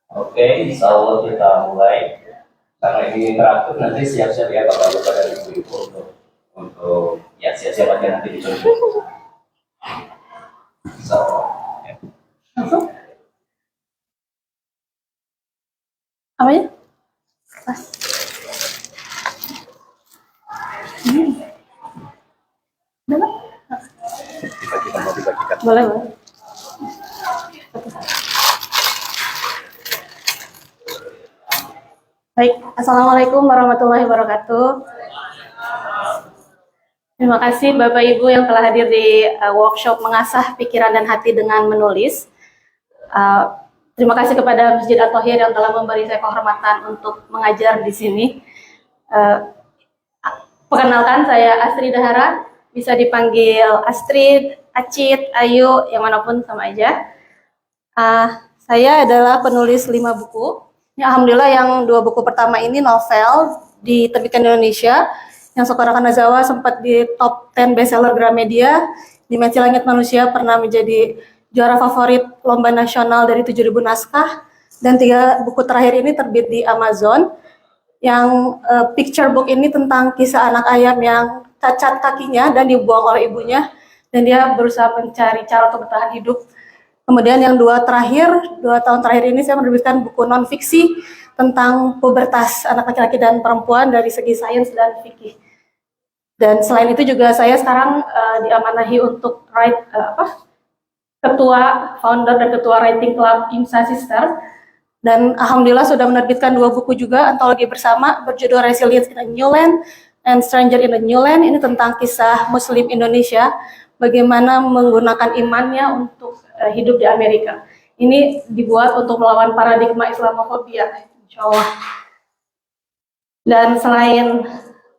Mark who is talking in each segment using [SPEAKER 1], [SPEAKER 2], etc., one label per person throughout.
[SPEAKER 1] Oke, insya Allah kita mulai. Karena ini interaktif, nanti siap-siap ya Bapak-Bapak dan Ibu-Ibu untuk ya siap-siap aja nanti dicoba. Insya Allah. Ya.
[SPEAKER 2] Langsung? Apa ya? Pas. Udah nggak? Boleh, boleh. Baik, Assalamualaikum warahmatullahi wabarakatuh. Terima kasih Bapak Ibu yang telah hadir di workshop mengasah pikiran dan hati dengan menulis. Terima kasih kepada Masjid At-Thohir yang telah memberi saya kehormatan untuk mengajar di sini. Perkenalkan, saya Astrid Dahara, bisa dipanggil Astrid, Acit, Ayu, yang manapun sama aja. Saya adalah penulis 5 buku. Ya, alhamdulillah yang 2 buku pertama ini novel diterbitkan di Indonesia. Yang Sokora Kanazawa sempat di top 10 bestseller Gramedia. Dimensi Langit Manusia pernah menjadi juara favorit lomba nasional dari 7.000 naskah. Dan 3 buku terakhir ini terbit di Amazon. Yang picture book ini tentang kisah anak ayam yang cacat kakinya dan dibuang oleh ibunya. Dan dia berusaha mencari cara untuk bertahan hidup. Kemudian yang 2 tahun terakhir ini saya menerbitkan buku non-fiksi tentang pubertas anak laki-laki dan perempuan dari segi sains dan fikih. Dan selain itu juga saya sekarang diamanahi untuk ketua founder dan ketua writing club IMSA Sister. Dan alhamdulillah sudah menerbitkan 2 buku juga antologi bersama berjudul Resilience in a New Land and Stranger in a New Land. Ini tentang kisah Muslim Indonesia, bagaimana menggunakan imannya untuk hidup di Amerika. Ini dibuat untuk melawan paradigma Islamofobia, insya Allah. Dan selain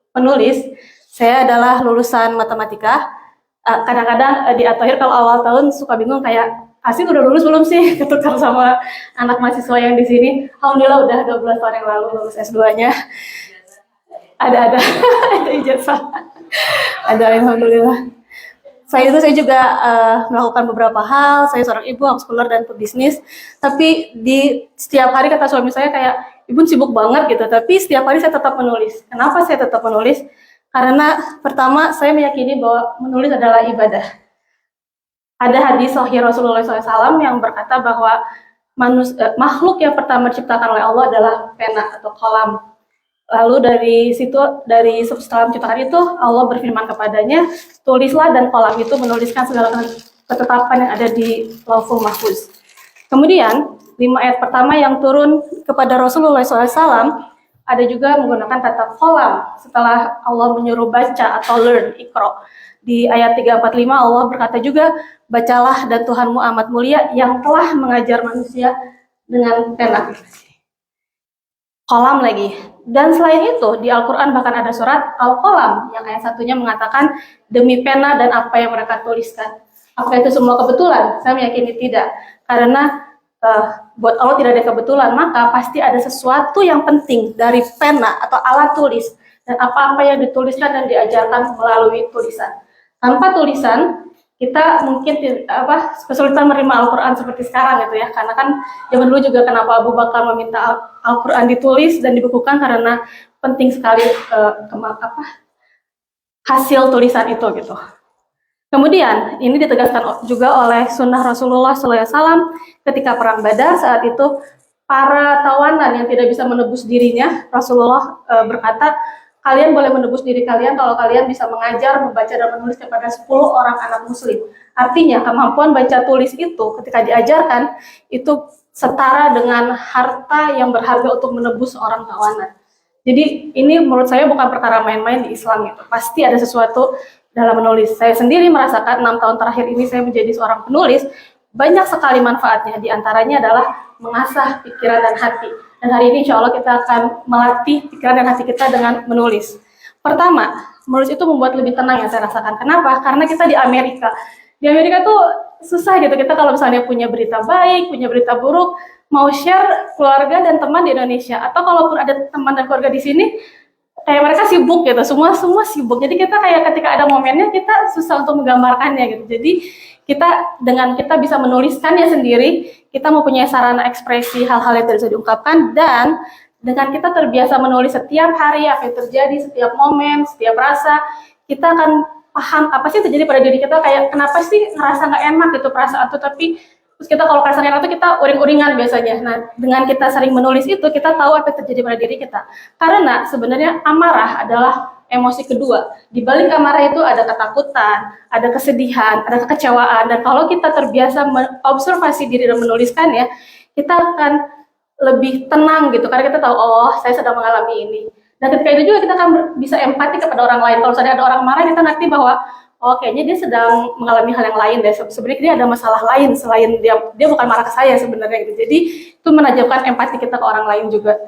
[SPEAKER 2] penulis, saya adalah lulusan matematika. Kadang-kadang di At-Thohir kalau awal tahun suka bingung kayak, Asin udah lulus belum sih? Ketukar sama anak mahasiswa yang di sini. Alhamdulillah udah 12 tahun yang lalu lulus S2-nya. Ada ijazah. Ada, alhamdulillah. Selain itu saya juga melakukan beberapa hal. Saya seorang ibu, homeschooler, dan pebisnis. Tapi di setiap hari kata suami saya kayak, Ibu sibuk banget gitu. Tapi setiap hari saya tetap menulis. Kenapa saya tetap menulis? Karena pertama saya meyakini bahwa menulis adalah ibadah. Ada hadis sahih Rasulullah SAW yang berkata bahwa makhluk yang pertama diciptakan oleh Allah adalah pena atau kolam. Lalu dari setelah menciptakan itu, Allah berfirman kepadanya, tulislah, dan kolam itu menuliskan segala ketetapan yang ada di Lauhul Mahfuz. Kemudian, 5 ayat pertama yang turun kepada Rasulullah SAW, ada juga menggunakan kata kolam setelah Allah menyuruh baca atau learn, ikro. Di ayat 345 Allah berkata juga, bacalah dan Tuhanmu amat mulia yang telah mengajar manusia dengan pena. Kolam lagi. Dan selain itu, di Al-Quran bahkan ada surat Al-Qalam yang ayat 1-nya mengatakan demi pena dan apa yang mereka tuliskan. Apakah itu semua kebetulan? Saya meyakini tidak. Karena buat Allah tidak ada kebetulan, maka pasti ada sesuatu yang penting dari pena atau alat tulis dan apa-apa yang dituliskan dan diajarkan melalui tulisan. Tanpa tulisan, kita mungkin kesulitan menerima Al-Quran seperti sekarang gitu ya, karena kan zaman dulu juga kenapa Abu Bakar meminta Al-Quran ditulis dan dibukukan karena penting sekali hasil tulisan itu gitu. Kemudian ini ditegaskan juga oleh sunnah Rasulullah SAW ketika perang Badar. Saat itu para tawanan yang tidak bisa menebus dirinya, Rasulullah berkata, kalian boleh menebus diri kalian kalau kalian bisa mengajar, membaca, dan menulis kepada 10 orang anak muslim. Artinya kemampuan baca tulis itu ketika diajarkan itu setara dengan harta yang berharga untuk menebus orang tawanan. Jadi ini menurut saya bukan perkara main-main di Islam gitu. Pasti ada sesuatu dalam menulis. Saya sendiri merasakan 6 tahun terakhir ini saya menjadi seorang penulis, banyak sekali manfaatnya. Di antaranya adalah mengasah pikiran dan hati. Dan hari ini insya Allah kita akan melatih pikiran dan hati kita dengan menulis. Pertama, menulis itu membuat lebih tenang yang saya rasakan. Kenapa? Karena kita di Amerika. Di Amerika tuh susah gitu. Kita kalau misalnya punya berita baik, punya berita buruk, mau share keluarga dan teman di Indonesia. Atau kalaupun ada teman dan keluarga di sini, kayak mereka sibuk gitu. Semua sibuk. Jadi kita kayak ketika ada momennya, kita susah untuk menggambarkannya gitu. Jadi kita bisa menuliskannya sendiri, kita mempunyai sarana ekspresi hal-hal yang tidak bisa diungkapkan, dan dengan kita terbiasa menulis setiap hari apa yang terjadi, setiap momen, setiap rasa, kita akan paham apa sih yang terjadi pada diri kita, kayak kenapa sih ngerasa nggak enak gitu perasaan itu, tapi terus kita kalau ngerasa nggak enak itu kita uring-uringan biasanya. Nah, dengan kita sering menulis itu, kita tahu apa yang terjadi pada diri kita. Karena sebenarnya amarah adalah emosi kedua. Di balik amarah itu ada ketakutan, ada kesedihan, ada kekecewaan, dan kalau kita terbiasa mengobservasi diri dan menuliskannya, kita akan lebih tenang gitu, karena kita tahu, oh saya sedang mengalami ini. Dan ketika itu juga kita akan bisa empati kepada orang lain. Kalau misalnya ada orang marah, kita ngerti bahwa oh kayaknya dia sedang mengalami hal yang lain deh. Sebenarnya dia ada masalah lain selain dia bukan marah ke saya sebenarnya gitu. Jadi itu menajamkan empati kita ke orang lain juga.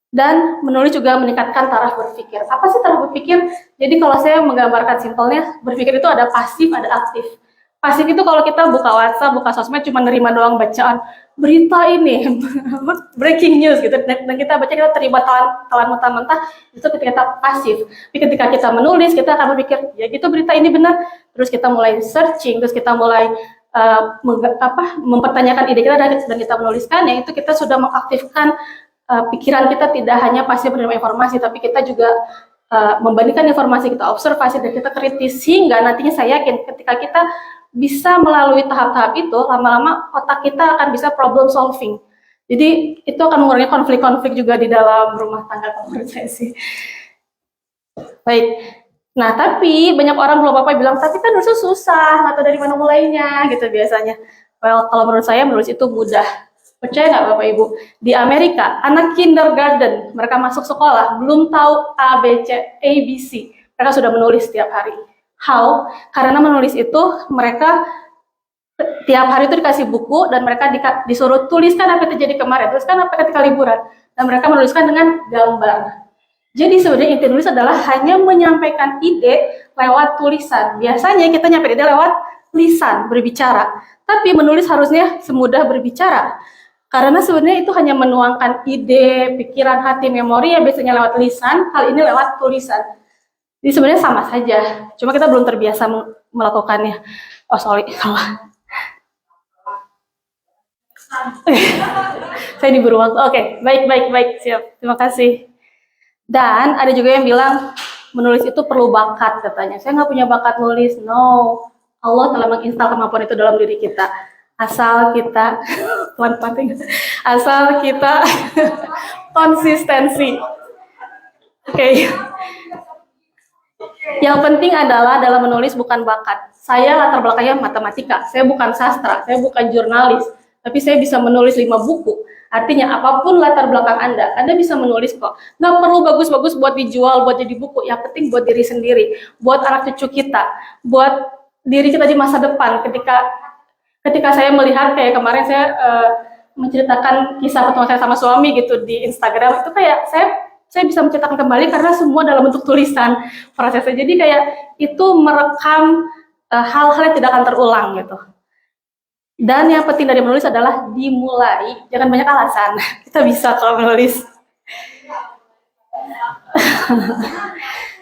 [SPEAKER 2] Dan menulis juga meningkatkan taraf berpikir. Apa sih taraf berpikir? Jadi kalau saya menggambarkan simpelnya, berpikir itu ada pasif, ada aktif. Pasif itu kalau kita buka WhatsApp, buka sosmed, cuma nerima doang bacaan berita ini, breaking news gitu, dan kita baca, kita terima telan mentah-mentah, itu ketika kita pasif. Tapi ketika kita menulis, kita akan berpikir, ya gitu berita ini benar, terus kita mulai searching, terus kita mulai mempertanyakan ide kita, dan kita menuliskannya, itu kita sudah mengaktifkan pikiran kita, tidak hanya pasif menerima informasi, tapi kita juga membandingkan informasi, kita observasi, dan kita kritis, sehingga nantinya saya yakin ketika kita bisa melalui tahap-tahap itu, lama-lama otak kita akan bisa problem solving. Jadi itu akan mengurangi konflik-konflik juga di dalam rumah tangga, menurut saya sih. Baik. Nah, tapi banyak orang belum apa bilang, tapi kan nulis susah, atau dari mana mulainya gitu biasanya. Well, kalau menurut saya menulis itu mudah. Percaya nggak Bapak Ibu? Di Amerika, anak kindergarten, mereka masuk sekolah, belum tahu A, B, C, A, B, C. Mereka sudah menulis setiap hari. How? Karena menulis itu mereka tiap hari itu dikasih buku, dan mereka disuruh tuliskan apa yang terjadi kemarin, tuliskan apa ketika liburan, dan mereka menuliskan dengan gambar. Jadi sebenarnya inti nulis adalah hanya menyampaikan ide lewat tulisan. Biasanya kita nyampe ide lewat lisan, berbicara. Tapi menulis harusnya semudah berbicara. Karena sebenarnya itu hanya menuangkan ide, pikiran, hati, memori, ya biasanya lewat lisan, hal ini lewat tulisan. Jadi sebenarnya sama saja, cuma kita belum terbiasa melakukannya. Oh sorry, salah. Saya diburu waktu. Oke, baik, siap. Terima kasih. Dan ada juga yang bilang menulis itu perlu bakat katanya. Saya nggak punya bakat nulis. No, Allah telah menginstal kemampuan itu dalam diri kita. Asal kita asal kita konsistensi. Oke. Yang penting adalah dalam menulis bukan bakat. Saya latar belakangnya matematika, saya bukan sastra, saya bukan jurnalis, tapi saya bisa menulis 5 buku. Artinya apapun latar belakang Anda bisa menulis kok. Nggak perlu bagus-bagus buat dijual, buat jadi buku. Yang penting buat diri sendiri, buat anak cucu kita, buat diri kita di masa depan. Ketika saya melihat kayak kemarin saya menceritakan kisah pertemuan saya sama suami gitu di Instagram, itu kayak saya bisa menceritakan kembali karena semua dalam bentuk tulisan prosesnya. Jadi kayak itu merekam hal-hal yang tidak akan terulang gitu. Dan yang penting dari menulis adalah dimulai, jangan banyak alasan. Kita bisa kalau menulis.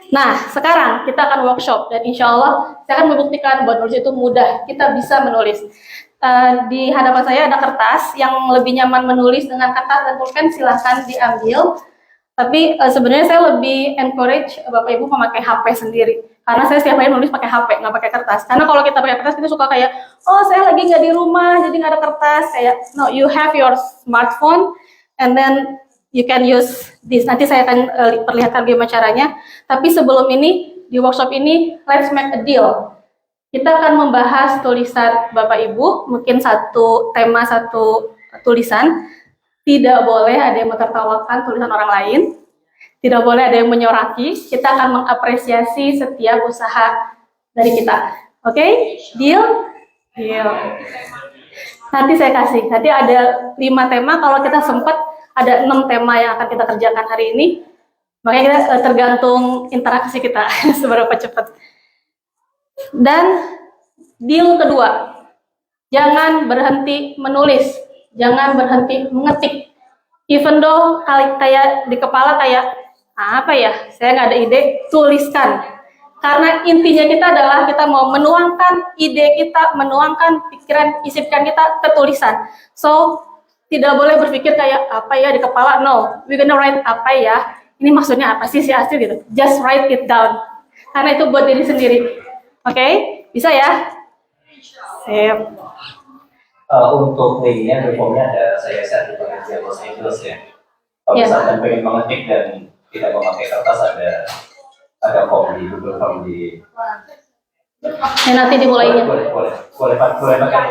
[SPEAKER 2] Nah, sekarang kita akan workshop, dan insya Allah saya akan membuktikan bahwa menulis itu mudah. Kita bisa menulis. Di hadapan saya ada kertas, yang lebih nyaman menulis dengan kertas dan pulpen silahkan diambil. Tapi sebenarnya saya lebih encourage Bapak Ibu memakai HP sendiri. Karena saya setiap hari nulis pakai HP, nggak pakai kertas. Karena kalau kita pakai kertas, kita suka kayak, oh saya lagi nggak di rumah, jadi nggak ada kertas. Kayak, no, you have your smartphone, and then you can use this. Nanti saya akan perlihatkan bagaimana caranya. Tapi sebelum ini, di workshop ini, let's make a deal. Kita akan membahas tulisan Bapak Ibu, mungkin satu tema, satu tulisan. Tidak boleh ada yang menertawakan tulisan orang lain. Tidak boleh ada yang menyoraki. Kita akan mengapresiasi setiap usaha dari kita. Oke? Deal? Deal. Nanti saya kasih. Nanti ada 5 tema. Kalau kita sempat, ada 6 tema yang akan kita kerjakan hari ini. Makanya kita tergantung interaksi kita. Seberapa cepat. Dan deal kedua. Jangan berhenti menulis. Jangan berhenti mengetik. Even though kayak di kepala kayak apa ya, saya nggak ada ide, tuliskan. Karena intinya kita adalah kita mau menuangkan ide kita, menuangkan pikiran, isi pikiran kita ke tulisan. So, tidak boleh berpikir kayak apa ya di kepala. No, we're gonna write apa ya. Ini maksudnya apa sih si hasil gitu. Just write it down. Karena itu buat diri sendiri. Oke? Bisa ya? Sip.
[SPEAKER 1] Untuk ininya, reformnya ada saya share di pengajian Los Angeles ya. Kalau
[SPEAKER 2] Ya.
[SPEAKER 1] misalkan pengen mengetik dan tidak memakai kertas, ada form di Google Form di.
[SPEAKER 2] Ya, nanti dimulainya.
[SPEAKER 1] Boleh pakai.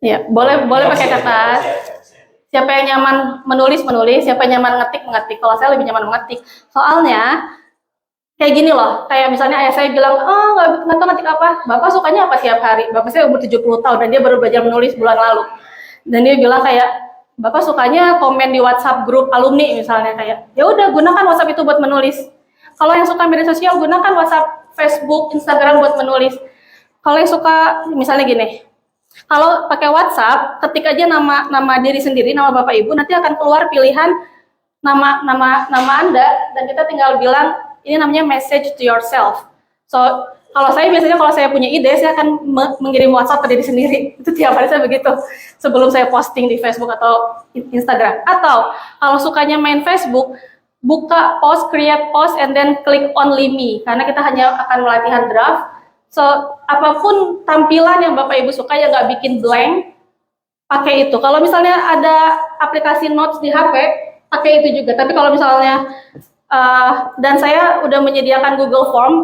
[SPEAKER 2] Ya, boleh pakai kertas. Siapa yang nyaman menulis, siapa yang nyaman ngetik. Kalau saya lebih nyaman mengetik. Soalnya kayak gini loh, kayak misalnya ayah saya bilang, oh nggak tahu ngetik apa, bapak sukanya apa tiap hari? Bapak saya umur 70 tahun dan dia baru belajar menulis bulan lalu. Dan dia bilang kayak, bapak sukanya komen di WhatsApp grup alumni misalnya, kayak, ya udah gunakan WhatsApp itu buat menulis. Kalau yang suka media sosial, gunakan WhatsApp, Facebook, Instagram buat menulis. Kalau yang suka, misalnya gini, kalau pakai WhatsApp, ketik aja nama diri sendiri, nama bapak ibu, nanti akan keluar pilihan nama Anda, dan kita tinggal bilang ini namanya message to yourself. So kalau saya punya ide, saya akan mengirim WhatsApp ke diri sendiri. Itu tiap hari saya begitu sebelum saya posting di Facebook atau Instagram. Atau kalau sukanya main Facebook, buka post, create post, and then click only me, karena kita hanya akan melatihan draft. So, apapun tampilan yang Bapak Ibu suka yang nggak bikin blank, pakai itu. Kalau misalnya ada aplikasi notes di HP, pakai itu juga. Tapi kalau misalnya, dan saya udah menyediakan Google Form,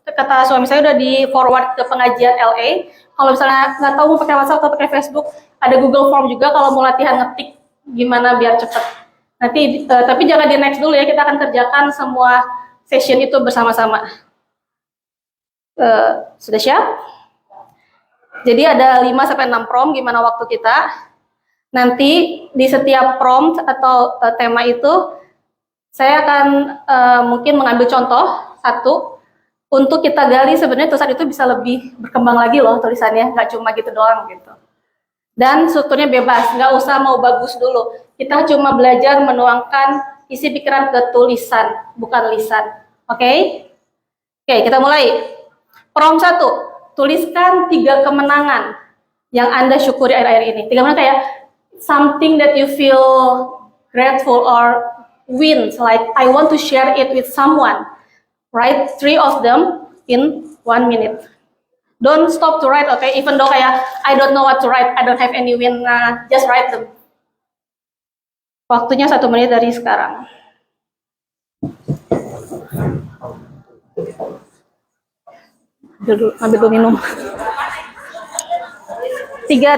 [SPEAKER 2] kata suami saya udah di forward ke pengajian LA. Kalau misalnya nggak tahu mau pakai WhatsApp atau pakai Facebook, ada Google Form juga kalau mau latihan ngetik gimana biar cepet. Nanti, tapi jangan di next dulu ya, kita akan kerjakan semua session itu bersama-sama. Sudah siap? Jadi ada 5-6 prompt gimana waktu kita. Nanti di setiap prompt atau tema itu saya akan mungkin mengambil contoh satu untuk kita gali sebenarnya tulisan itu bisa lebih berkembang lagi loh tulisannya, nggak cuma gitu doang gitu. Dan strukturnya bebas, nggak usah mau bagus dulu. Kita cuma belajar menuangkan isi pikiran ke tulisan, bukan lisan. Oke? Oke, kita mulai. Prompt 1, tuliskan 3 kemenangan yang Anda syukuri akhir-akhir ini. 3 kemenangan kayak something that you feel grateful or wins, like I want to share it with someone. Write 3 of them in 1 minute. Don't stop to write, okay? Even though kayak I don't know what to write, I don't have any win, just write them. Waktunya 1 menit dari sekarang. Ambil dulu minum. 3.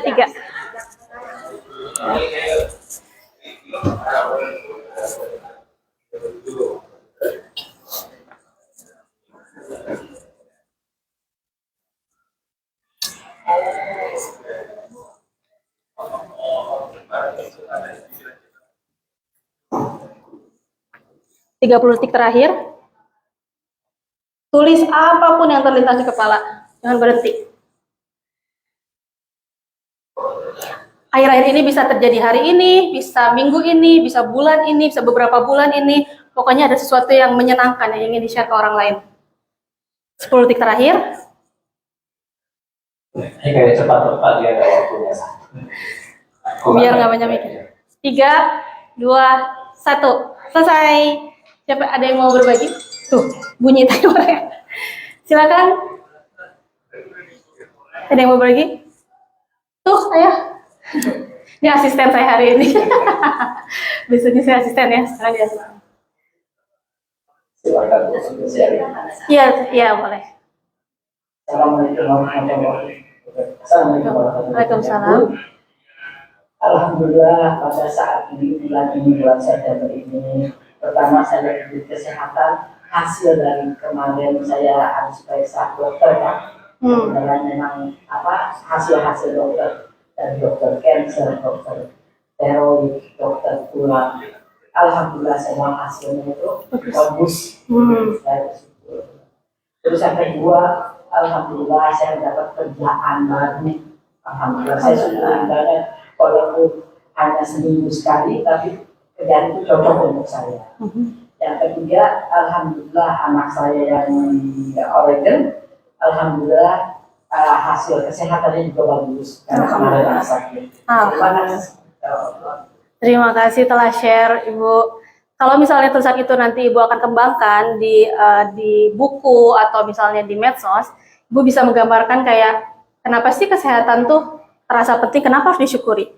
[SPEAKER 2] 30 detik terakhir. Tulis apapun yang terlintas di kepala, jangan berhenti. Akhir-akhir ini bisa terjadi hari ini, bisa minggu ini, bisa bulan ini, bisa beberapa bulan ini. Pokoknya ada sesuatu yang menyenangkan yang ingin di-share ke orang lain. 10 detik terakhir.
[SPEAKER 1] Ini kayak cepat-cepat ya ada waktunya.
[SPEAKER 2] Biar nggak banyak mikir. 3, 2, 1. Selesai. Siapa ada yang mau berbagi? Tuh, bunyi timernya. Silakan. Ada yang mau berbagi? Tuh, ayo. Ini asisten saya hari ini. Biasanya saya asisten ya, sekarang dia asisten.
[SPEAKER 1] Silakan sharing.
[SPEAKER 2] Iya, boleh.
[SPEAKER 1] Assalamualaikum warahmatullahi wabarakatuh.
[SPEAKER 2] Waalaikumsalam.
[SPEAKER 3] Alhamdulillah pada saat ini bulan September ini, pertama saya diberi kesehatan. Hasil dari kemarin saya harus periksa dokter kan, dan memang hasil dokter dari dokter cancer, dokter tiroid, dokter tulang. Alhamdulillah semua hasilnya itu bagus. Saya bersyukur. Terus yang kedua, alhamdulillah saya dapat kerjaan baru. Alhamdulillah saya syukur banget, walaupun hanya seminggu sekali, tapi kerjaan itu cocok untuk saya. Yang ketiga, alhamdulillah anak saya yang di Oregon, alhamdulillah hasil kesehatannya juga bagus karena kemarin anak sakit. Terima kasih.
[SPEAKER 2] Terima kasih telah share Ibu. Kalau misalnya tulisan itu nanti Ibu akan kembangkan di buku atau misalnya di medsos, Ibu bisa menggambarkan kayak kenapa sih kesehatan tuh terasa penting, kenapa harus disyukuri.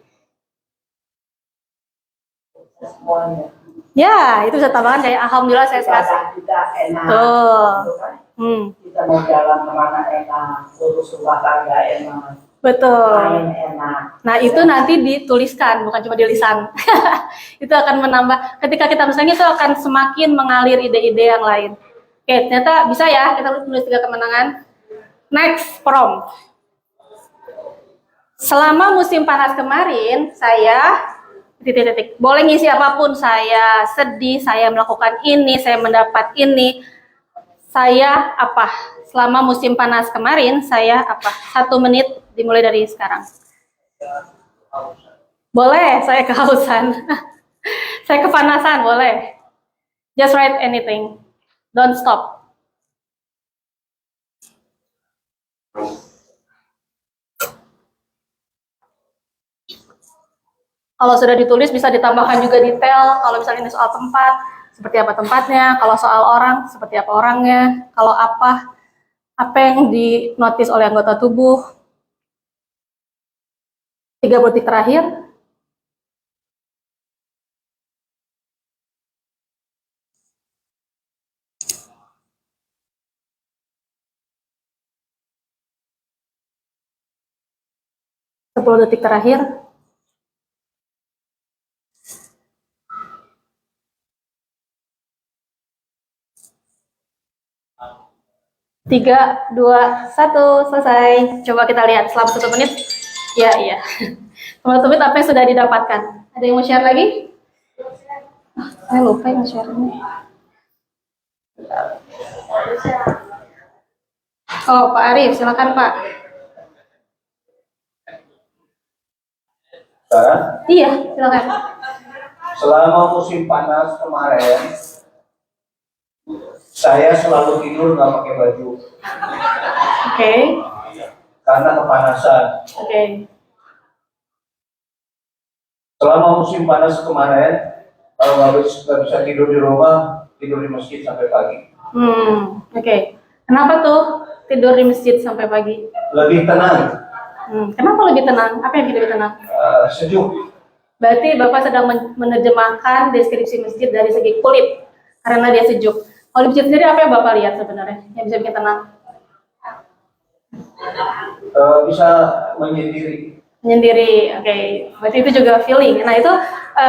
[SPEAKER 3] Semuanya.
[SPEAKER 2] Ya, itu bisa tambahkan kayak alhamdulillah saya sehat.
[SPEAKER 3] Ibadah kita enak.
[SPEAKER 2] Tuh.
[SPEAKER 3] Gitu kan.
[SPEAKER 2] Hmm,
[SPEAKER 3] Kita mau jalan kemana enak, urus rumah tangga enak,
[SPEAKER 2] betul.
[SPEAKER 3] main enak.
[SPEAKER 2] Nah, itu nanti dituliskan, bukan cuma di lisan. Itu akan menambah, ketika kita misalnya itu akan semakin mengalir ide-ide yang lain. Oke, ternyata bisa ya, kita tulis 3 kemenangan. Next, prom. Selama musim panas kemarin, saya titik-titik. Boleh ngisi apapun, saya sedih, saya melakukan ini, saya mendapat ini. Saya apa? Selama musim panas kemarin, saya apa? 1 menit dimulai dari sekarang. Boleh, saya kehausan. Saya kepanasan, boleh. Just write anything. Don't stop. Kalau sudah ditulis bisa ditambahkan juga detail. Kalau misalnya ini soal tempat, seperti apa tempatnya. Kalau soal orang, seperti apa orangnya. Kalau apa yang dinotis oleh anggota tubuh. 3 detik terakhir. Sepuluh detik terakhir. 3, 2, 1, selesai. Coba kita lihat selama 1 menit. Ya, iya. Selama 1 menit apa yang sudah didapatkan? Ada yang mau share lagi? Saya lupa yang share-nya. Oh, Pak Arif, silakan Pak.
[SPEAKER 1] Sarah,
[SPEAKER 2] Iya, silakan.
[SPEAKER 1] selama musim panas kemarin, saya selalu tidur nggak pakai baju
[SPEAKER 2] Oke.
[SPEAKER 1] karena kepanasan.
[SPEAKER 2] Oke.
[SPEAKER 1] Selama musim panas kemarin, kalau nggak bisa tidur di rumah, tidur di masjid sampai pagi.
[SPEAKER 2] Oke. Kenapa tuh tidur di masjid sampai pagi?
[SPEAKER 1] Lebih tenang,
[SPEAKER 2] Kenapa lebih tenang? Apa yang bikin lebih tenang?
[SPEAKER 1] sejuk.
[SPEAKER 2] Berarti Bapak sedang menerjemahkan deskripsi masjid dari segi kulit, karena dia sejuk. Kalau di masjid sendiri apa yang Bapak lihat sebenarnya yang bisa bikin tenang?
[SPEAKER 1] Bisa menyendiri.
[SPEAKER 2] Menyendiri, oke. Berarti itu juga feeling. Nah itu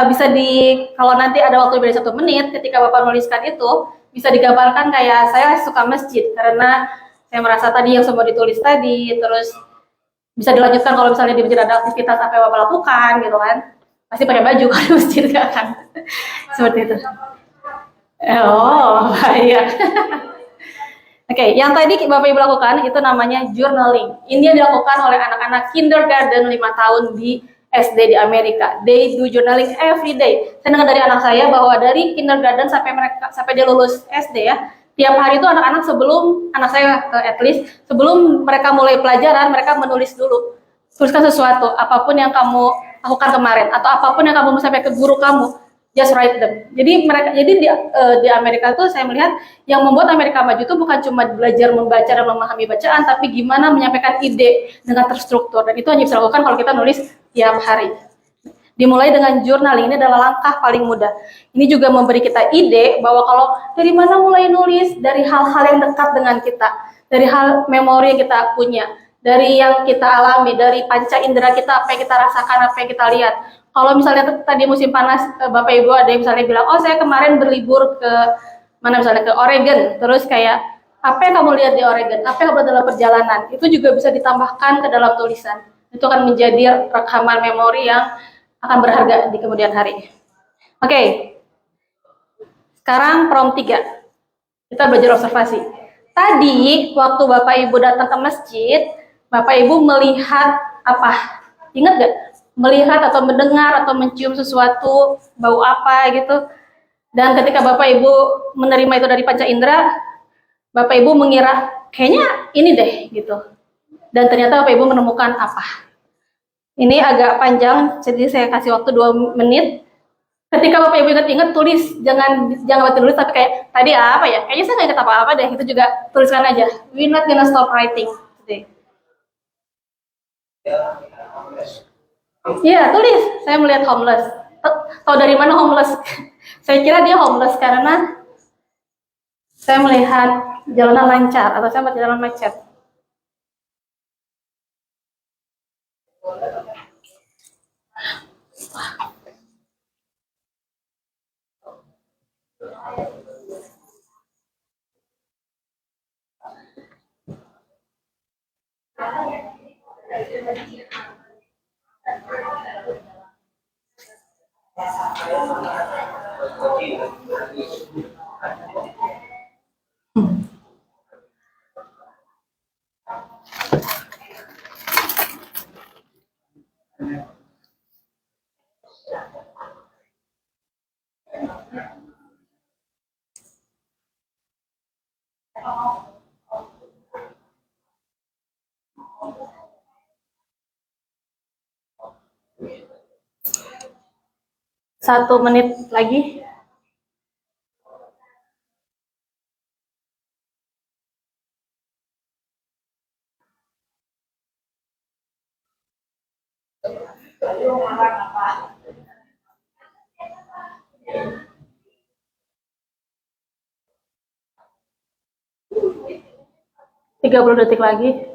[SPEAKER 2] bisa kalau nanti ada waktu lebih dari 1 menit, ketika Bapak menuliskan itu, bisa digambarkan kayak saya suka masjid, karena saya merasa tadi yang semua ditulis tadi, terus bisa dilanjutkan kalau misalnya di masjid ada aktivitas apa yang Bapak lakukan, gitu kan. Pasti pakai baju kalau di masjid, kan. Seperti itu. Oh, iya. Oke, yang tadi Bapak Ibu lakukan itu namanya journaling. Ini yang dilakukan oleh anak-anak kindergarten 5 tahun di SD di Amerika. They do journaling every day. Saya dengar dari anak saya bahwa dari kindergarten sampai dia lulus SD ya, tiap hari itu anak-anak anak saya at least sebelum mereka mulai pelajaran, mereka menulis dulu. Tuliskan sesuatu, apapun yang kamu lakukan kemarin atau apapun yang kamu mau sampai ke guru kamu. Just write them. Jadi di Amerika tuh saya melihat yang membuat Amerika maju itu bukan cuma belajar membaca dan memahami bacaan, tapi gimana menyampaikan ide dengan terstruktur. Dan itu hanya bisa dilakukan kalau kita nulis tiap hari. Dimulai dengan journaling, ini adalah langkah paling mudah. Ini juga memberi kita ide bahwa kalau dari mana mulai nulis, dari hal-hal yang dekat dengan kita, dari hal memori yang kita punya, dari yang kita alami, dari panca indera kita, apa yang kita rasakan, apa yang kita lihat. Kalau misalnya tadi musim panas, Bapak Ibu ada yang misalnya bilang, oh saya kemarin berlibur ke mana misalnya ke Oregon, terus kayak apa yang kamu lihat di Oregon, apa yang kamu lihat dalam perjalanan, itu juga bisa ditambahkan ke dalam tulisan. Itu akan menjadi rekaman memori yang akan berharga di kemudian hari. Oke, sekarang prompt 3. Kita belajar observasi. Tadi waktu Bapak Ibu datang ke masjid, Bapak Ibu melihat apa? Ingat gak? Melihat atau mendengar atau mencium sesuatu, bau apa gitu. Dan ketika Bapak Ibu menerima itu dari panca indera, Bapak Ibu mengira kayaknya ini deh gitu. Dan ternyata Bapak Ibu menemukan apa? Ini agak panjang, jadi saya kasih waktu 2 menit. Ketika Bapak Ibu ingat-ingat, tulis, jangan buat tulis, tapi kayak tadi apa ya? Kayaknya saya nggak ingat apa-apa deh. Itu juga tuliskan aja. We're not gonna stop writing today. Iya, tulis. Saya melihat homeless. Tahu dari mana homeless? Saya kira dia homeless karena saya melihat jalanan lancar atau saya melihat jalan macet. Satu menit lagi. Tiga 30 detik lagi.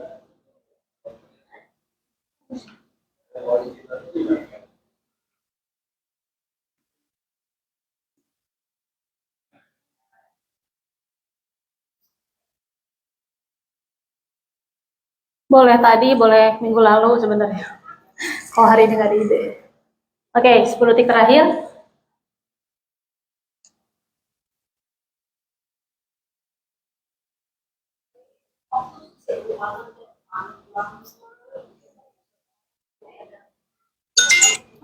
[SPEAKER 2] Boleh tadi, boleh minggu lalu sebenarnya. Kalau hari ini nggak ada ide. Oke, 10 detik terakhir.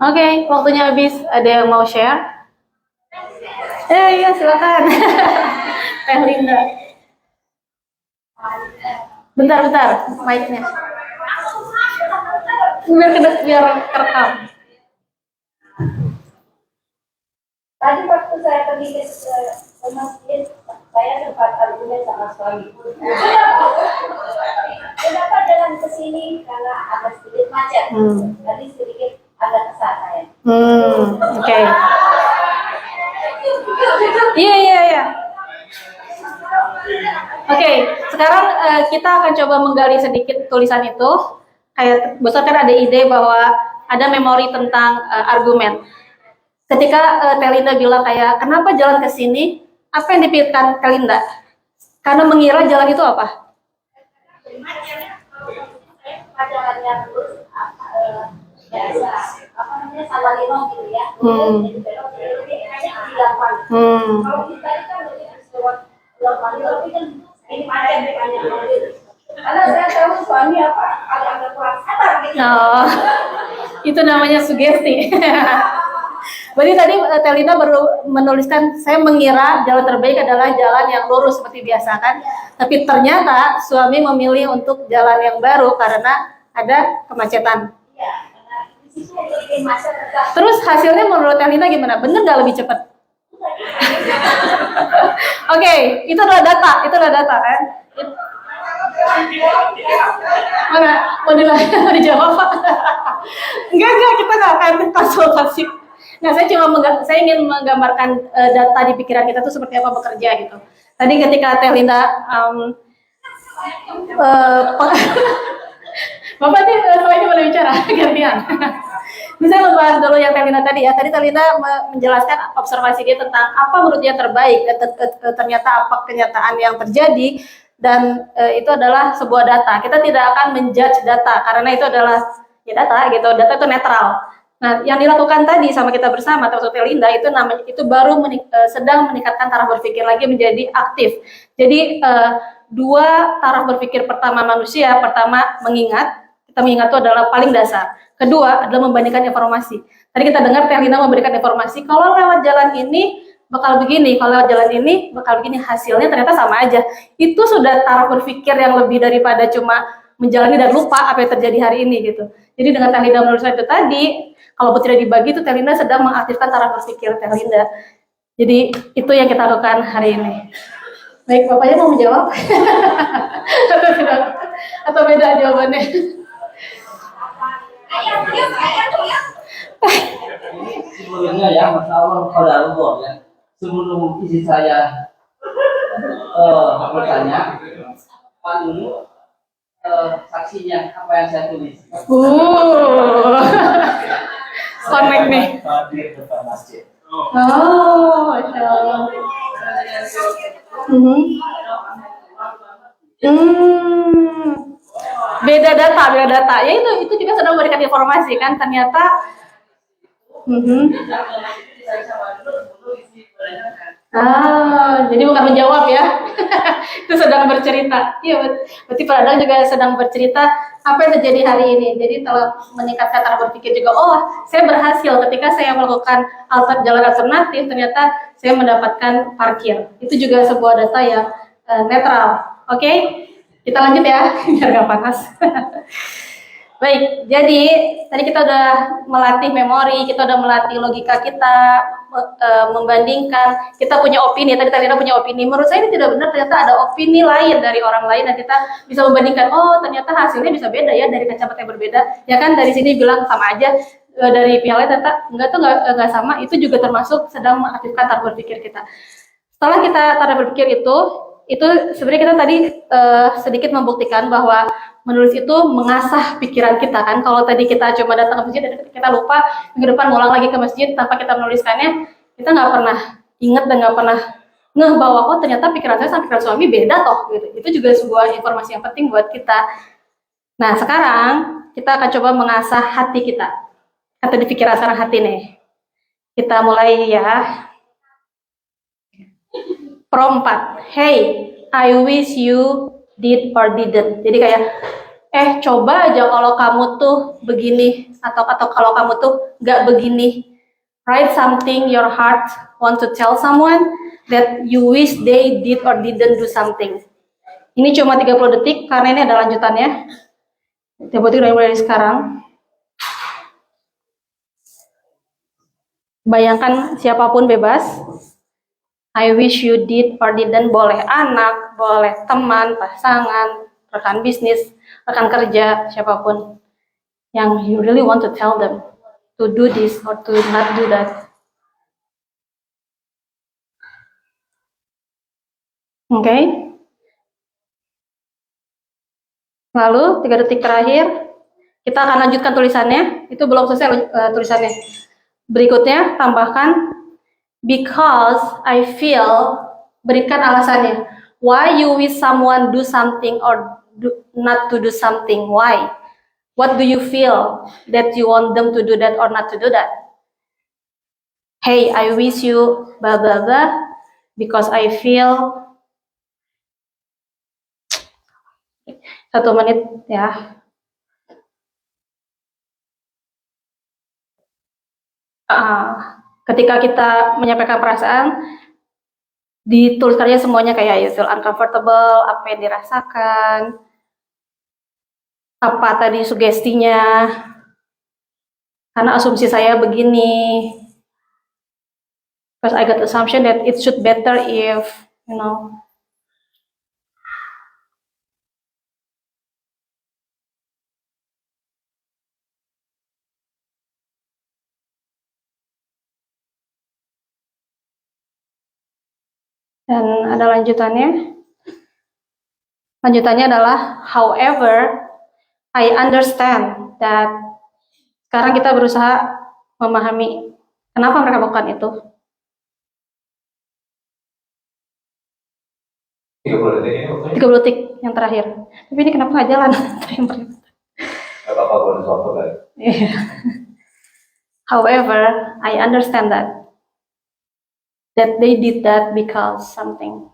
[SPEAKER 2] Oke, waktunya habis. Ada yang mau share? Iya, silakan. Teh Linda. Bentar, mic-nya. Biar kerekam.
[SPEAKER 4] Tadi waktu saya pergi ke masjid, saya sempat argumen sama suamiku. Kenapa jalan ke sini? Karena agak sedikit macet. Tadi sedikit agak kesal saya.
[SPEAKER 2] Oke. Iya. Oke, sekarang kita akan coba menggali sedikit tulisan itu. Kayak besar kan ada ide bahwa ada memori tentang argumen. Ketika Telinda bilang kayak, kenapa jalan ke sini? Apa yang dipikirkan Telinda? Karena mengira jalan itu apa?
[SPEAKER 4] Jalan yang lurus, biasa, apa namanya, Sawarino gitu ya. Jadi belok, jadi hanya gampang. Kalau kita kan jadi lewat tapi kan ini panjang. Karena saya tahu suami agak kurang sabar gitu.
[SPEAKER 2] Oh, itu namanya sugesti. Berarti tadi Telinda baru menuliskan, saya mengira jalan terbaik adalah jalan yang lurus seperti biasa kan. Tapi ternyata suami memilih untuk jalan yang baru karena ada kemacetan.
[SPEAKER 4] Iya, karena di situ bikin macet.
[SPEAKER 2] Terus hasilnya menurut Telinda gimana? Bener nggak lebih cepat? Oke, itu adalah data kan? Mana? Mau dijawab Pak? Enggak, kita nggak akan konsultasi. Nah, saya ingin menggambarkan data di pikiran kita tuh seperti apa bekerja gitu. Tadi ketika Telinda Bapak nih semuanya boleh bicara, gantian. Bisa membahas dulu yang Telinda tadi ya. Tadi Telinda menjelaskan observasi dia tentang apa menurut dia terbaik, dan ternyata apa kenyataan yang terjadi, dan itu adalah sebuah data. Kita tidak akan menjudge data karena itu adalah ya data gitu. Data itu netral. Nah, yang dilakukan tadi sama kita bersama termasuk Telinda itu baru sedang meningkatkan taraf berpikir lagi menjadi aktif. Jadi dua taraf berpikir pertama manusia, pertama mengingat. Kita mengingat itu adalah paling dasar. Kedua adalah membandingkan informasi. Tadi kita dengar Telinda memberikan informasi, kalau lewat jalan ini bakal begini, kalau lewat jalan ini bakal begini, hasilnya ternyata sama aja. Itu sudah taraf berpikir yang lebih daripada cuma menjalani dan lupa apa yang terjadi hari ini gitu. Jadi dengan Teh Linda menuliskan itu tadi, kalau tidak dibagi itu Teh Linda sedang mengaktifkan taraf berpikir Teh Linda. Jadi itu yang kita lakukan hari ini. Baik, Bapaknya mau menjawab? Atau tidak? Atau beda jawabannya?
[SPEAKER 5] Ini sebelumnya ya, Masya Allah, pada Allah ya. Sebelum isi saya bertanya, Pak Nunu, saksinya apa yang saya tulis?
[SPEAKER 2] Connect nih.
[SPEAKER 1] Hadir depan masjid.
[SPEAKER 2] Oh, Masya Allah. Beda data. Ya itu kita sedang memberikan informasi kan, ternyata. Jadi bukan menjawab ya. Itu sedang bercerita. Iya, berarti Pak Dadang juga sedang bercerita apa yang terjadi hari ini. Jadi telah meningkatkan cara berpikir juga. Oh, saya berhasil ketika saya melakukan jalan alternatif, ternyata saya mendapatkan parkir. Itu juga sebuah data yang netral. Oke, kita lanjut ya, biar nggak panas. Baik, jadi tadi kita udah melatih memori, kita udah melatih logika kita, membandingkan, kita punya opini, tadi Talina punya opini, menurut saya ini tidak benar, ternyata ada opini lain dari orang lain, dan kita bisa membandingkan, oh ternyata hasilnya bisa beda ya, dari kacamata yang berbeda, ya kan, dari sini bilang sama aja, dari pihak lain ternyata enggak tuh enggak sama, itu juga termasuk sedang mengaktifkan taraf berpikir kita. Setelah kita taraf berpikir itu sebenarnya kita tadi sedikit membuktikan bahwa menulis itu mengasah pikiran kita kan. Kalau tadi kita cuma datang ke masjid dan kita lupa, minggu depan ngulang lagi ke masjid tanpa kita menuliskannya, kita nggak pernah ingat dan nggak pernah ngeh bahwa oh ternyata pikiran saya sama pikiran suami beda toh gitu. Itu juga sebuah informasi yang penting buat kita. Nah sekarang kita akan coba mengasah hati kita atau di pikiran sekarang hati nih. Kita mulai ya. Pro 4. Hey, I wish you did or didn't. Jadi kayak coba aja kalau kamu tuh begini atau kalau kamu tuh nggak begini. Write something your heart want to tell someone that you wish they did or didn't do something. Ini cuma 30 detik karena ini ada lanjutannya. 30 detik dari sekarang. Bayangkan siapapun bebas. I wish you did or didn't, boleh anak, boleh teman, pasangan, rekan bisnis, rekan kerja, siapapun yang you really want to tell them to do this or to not do that. Oke. Lalu 3 detik terakhir kita akan lanjutkan tulisannya. Itu belum selesai tulisannya. Berikutnya tambahkan because I feel, berikan alasannya. Why you wish someone do something or not to do something? Why? What do you feel that you want them to do that or not to do that? Hey, I wish you blah blah blah because I feel. 1 menit ya. Ketika kita menyampaikan perasaan, dituliskannya semuanya kayak you feel uncomfortable, apa yang dirasakan, apa tadi sugestinya, karena asumsi saya begini, because I got assumption that it should better if, you know. Dan ada lanjutannya. Lanjutannya adalah however, I understand that. Sekarang kita berusaha memahami kenapa mereka melakukan itu.
[SPEAKER 1] 30 detik ini waktunya.
[SPEAKER 2] 30 detik yang terakhir. Tapi ini kenapa nggak jalan?
[SPEAKER 1] Gak apa-apa, bonus waktu kan.
[SPEAKER 2] However, I understand that they did that because something.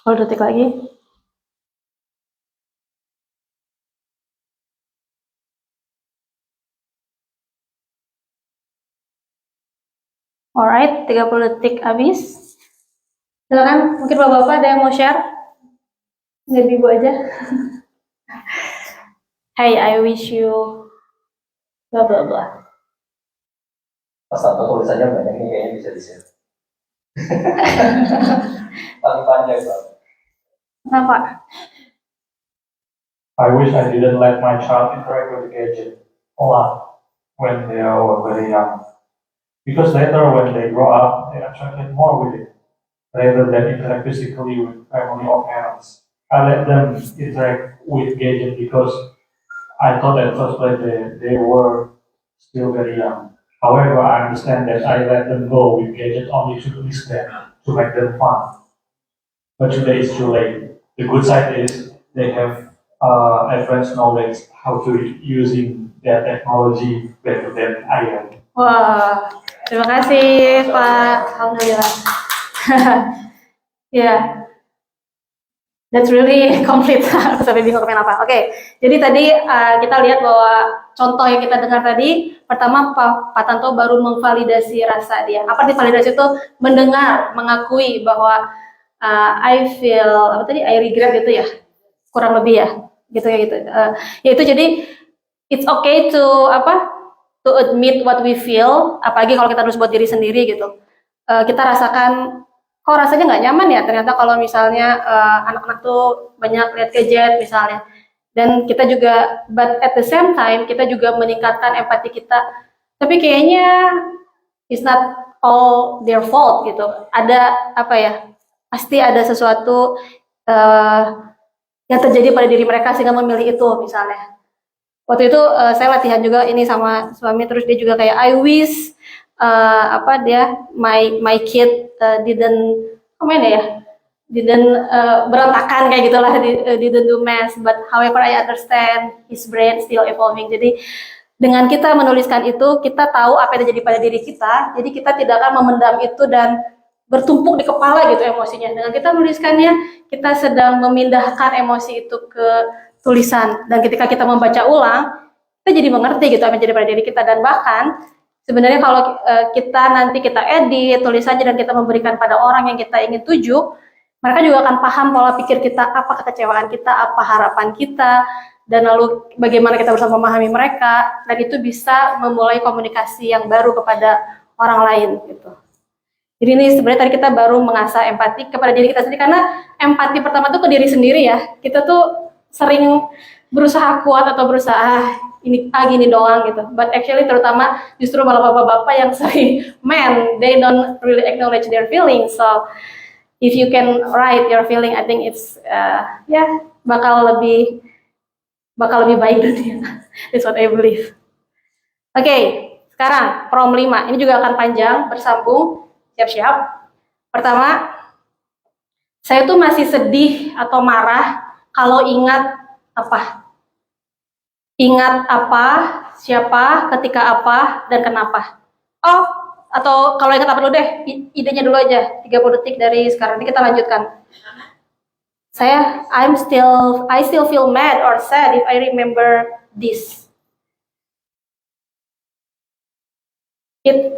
[SPEAKER 2] 10 detik lagi. Alright, 30 detik habis. Silakan, mungkin bapak-bapak ada yang mau share? Nggak ibu aja. Hey, I wish you blah blah blah.
[SPEAKER 1] Pas tanpa tulisannya banyak nih kayaknya bisa di-share. Paling panjang Pak.
[SPEAKER 2] Kenapa?
[SPEAKER 6] I wish I didn't let my child interact with the gadget a lot when they were very young. Because later when they grow up, they attracted more with it, rather than interact physically with family or parents. I let them interact with gadget because I thought at first that they were still very young. However, I understand that I let them go with gadget only to please them, to make them fun. But today it's too late. The good side is they have advanced knowledge how to using that technology better than I am.
[SPEAKER 2] Wah, terima kasih Pak. Alhamdulillah. Ya, that's really complete. Aku sampai bingung komen apa. Oke, jadi tadi kita lihat bahwa contoh yang kita dengar tadi, pertama Pak Tanto baru memvalidasi rasa dia. Apa arti validasi itu? Mendengar, mengakui bahwa I feel apa tadi? I regret gitu ya, kurang lebih ya, gitu ya gitu. Yaitu jadi it's okay to to admit what we feel, apalagi kalau kita harus buat diri sendiri gitu. Kita rasakan kok rasanya nggak nyaman ya ternyata kalau misalnya anak-anak tuh banyak lihat gadget misalnya, dan kita juga but at the same time kita juga meningkatkan empati kita, tapi kayaknya it's not all their fault gitu, ada apa ya, pasti ada sesuatu yang terjadi pada diri mereka sehingga memilih itu misalnya. Waktu itu saya latihan juga ini sama suami, terus dia juga kayak I wish my kid didn't berantakan kayak gitulah, didn't do mess, but however I understand his brain still evolving. Jadi dengan kita menuliskan itu, kita tahu apa yang terjadi pada diri kita, jadi kita tidak akan memendam itu dan bertumpuk di kepala gitu emosinya. Dengan kita menuliskannya, kita sedang memindahkan emosi itu ke tulisan, dan ketika kita membaca ulang, kita jadi mengerti gitu apa yang jadi pada diri kita, dan bahkan sebenarnya kalau kita nanti kita edit tulisannya dan kita memberikan pada orang yang kita ingin tuju, mereka juga akan paham pola pikir kita, apa kekecewaan kita, apa harapan kita, dan lalu bagaimana kita berusaha memahami mereka, dan itu bisa memulai komunikasi yang baru kepada orang lain gitu. Jadi ini sebenarnya tadi kita baru mengasah empati kepada diri kita sendiri, karena empati pertama tuh ke diri sendiri ya. Kita tuh sering berusaha kuat atau berusaha ini gini doang gitu, but actually terutama justru malah bapak-bapak yang sering they don't really acknowledge their feelings. So if you can write your feeling, I think it's bakal lebih baik dunia. That's what I believe. Oke, sekarang prom 5 ini juga akan panjang, bersambung, siap-siap. Pertama, saya tuh masih sedih atau marah kalau ingat apa? Ingat apa, siapa, ketika apa, dan kenapa. Oh, atau kalau ingat apa dulu deh, idenya dulu aja, 30 detik dari sekarang. Nanti kita lanjutkan. I still feel mad or sad if I remember this.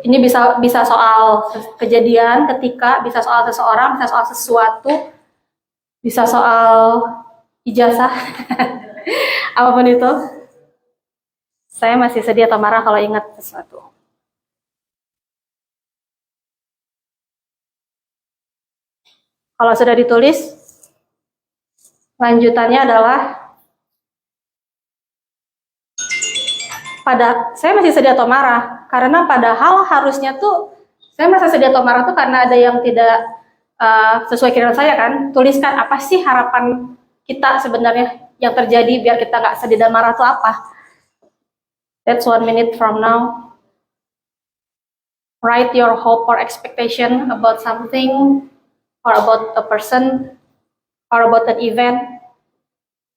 [SPEAKER 2] Ini bisa soal kejadian, ketika, bisa soal seseorang, bisa soal sesuatu, bisa soal ijazah, apapun itu. Saya masih sedih atau marah kalau ingat sesuatu. Kalau sudah ditulis, lanjutannya adalah saya masih sedih atau marah, karena padahal harusnya tuh saya merasa sedih atau marah tuh karena ada yang tidak sesuai keinginan saya kan. Tuliskan apa sih harapan kita sebenarnya yang terjadi biar kita nggak sedih dan marah tuh apa. That's 1 minute from now. Write your hope or expectation about something, or about a person, or about an event.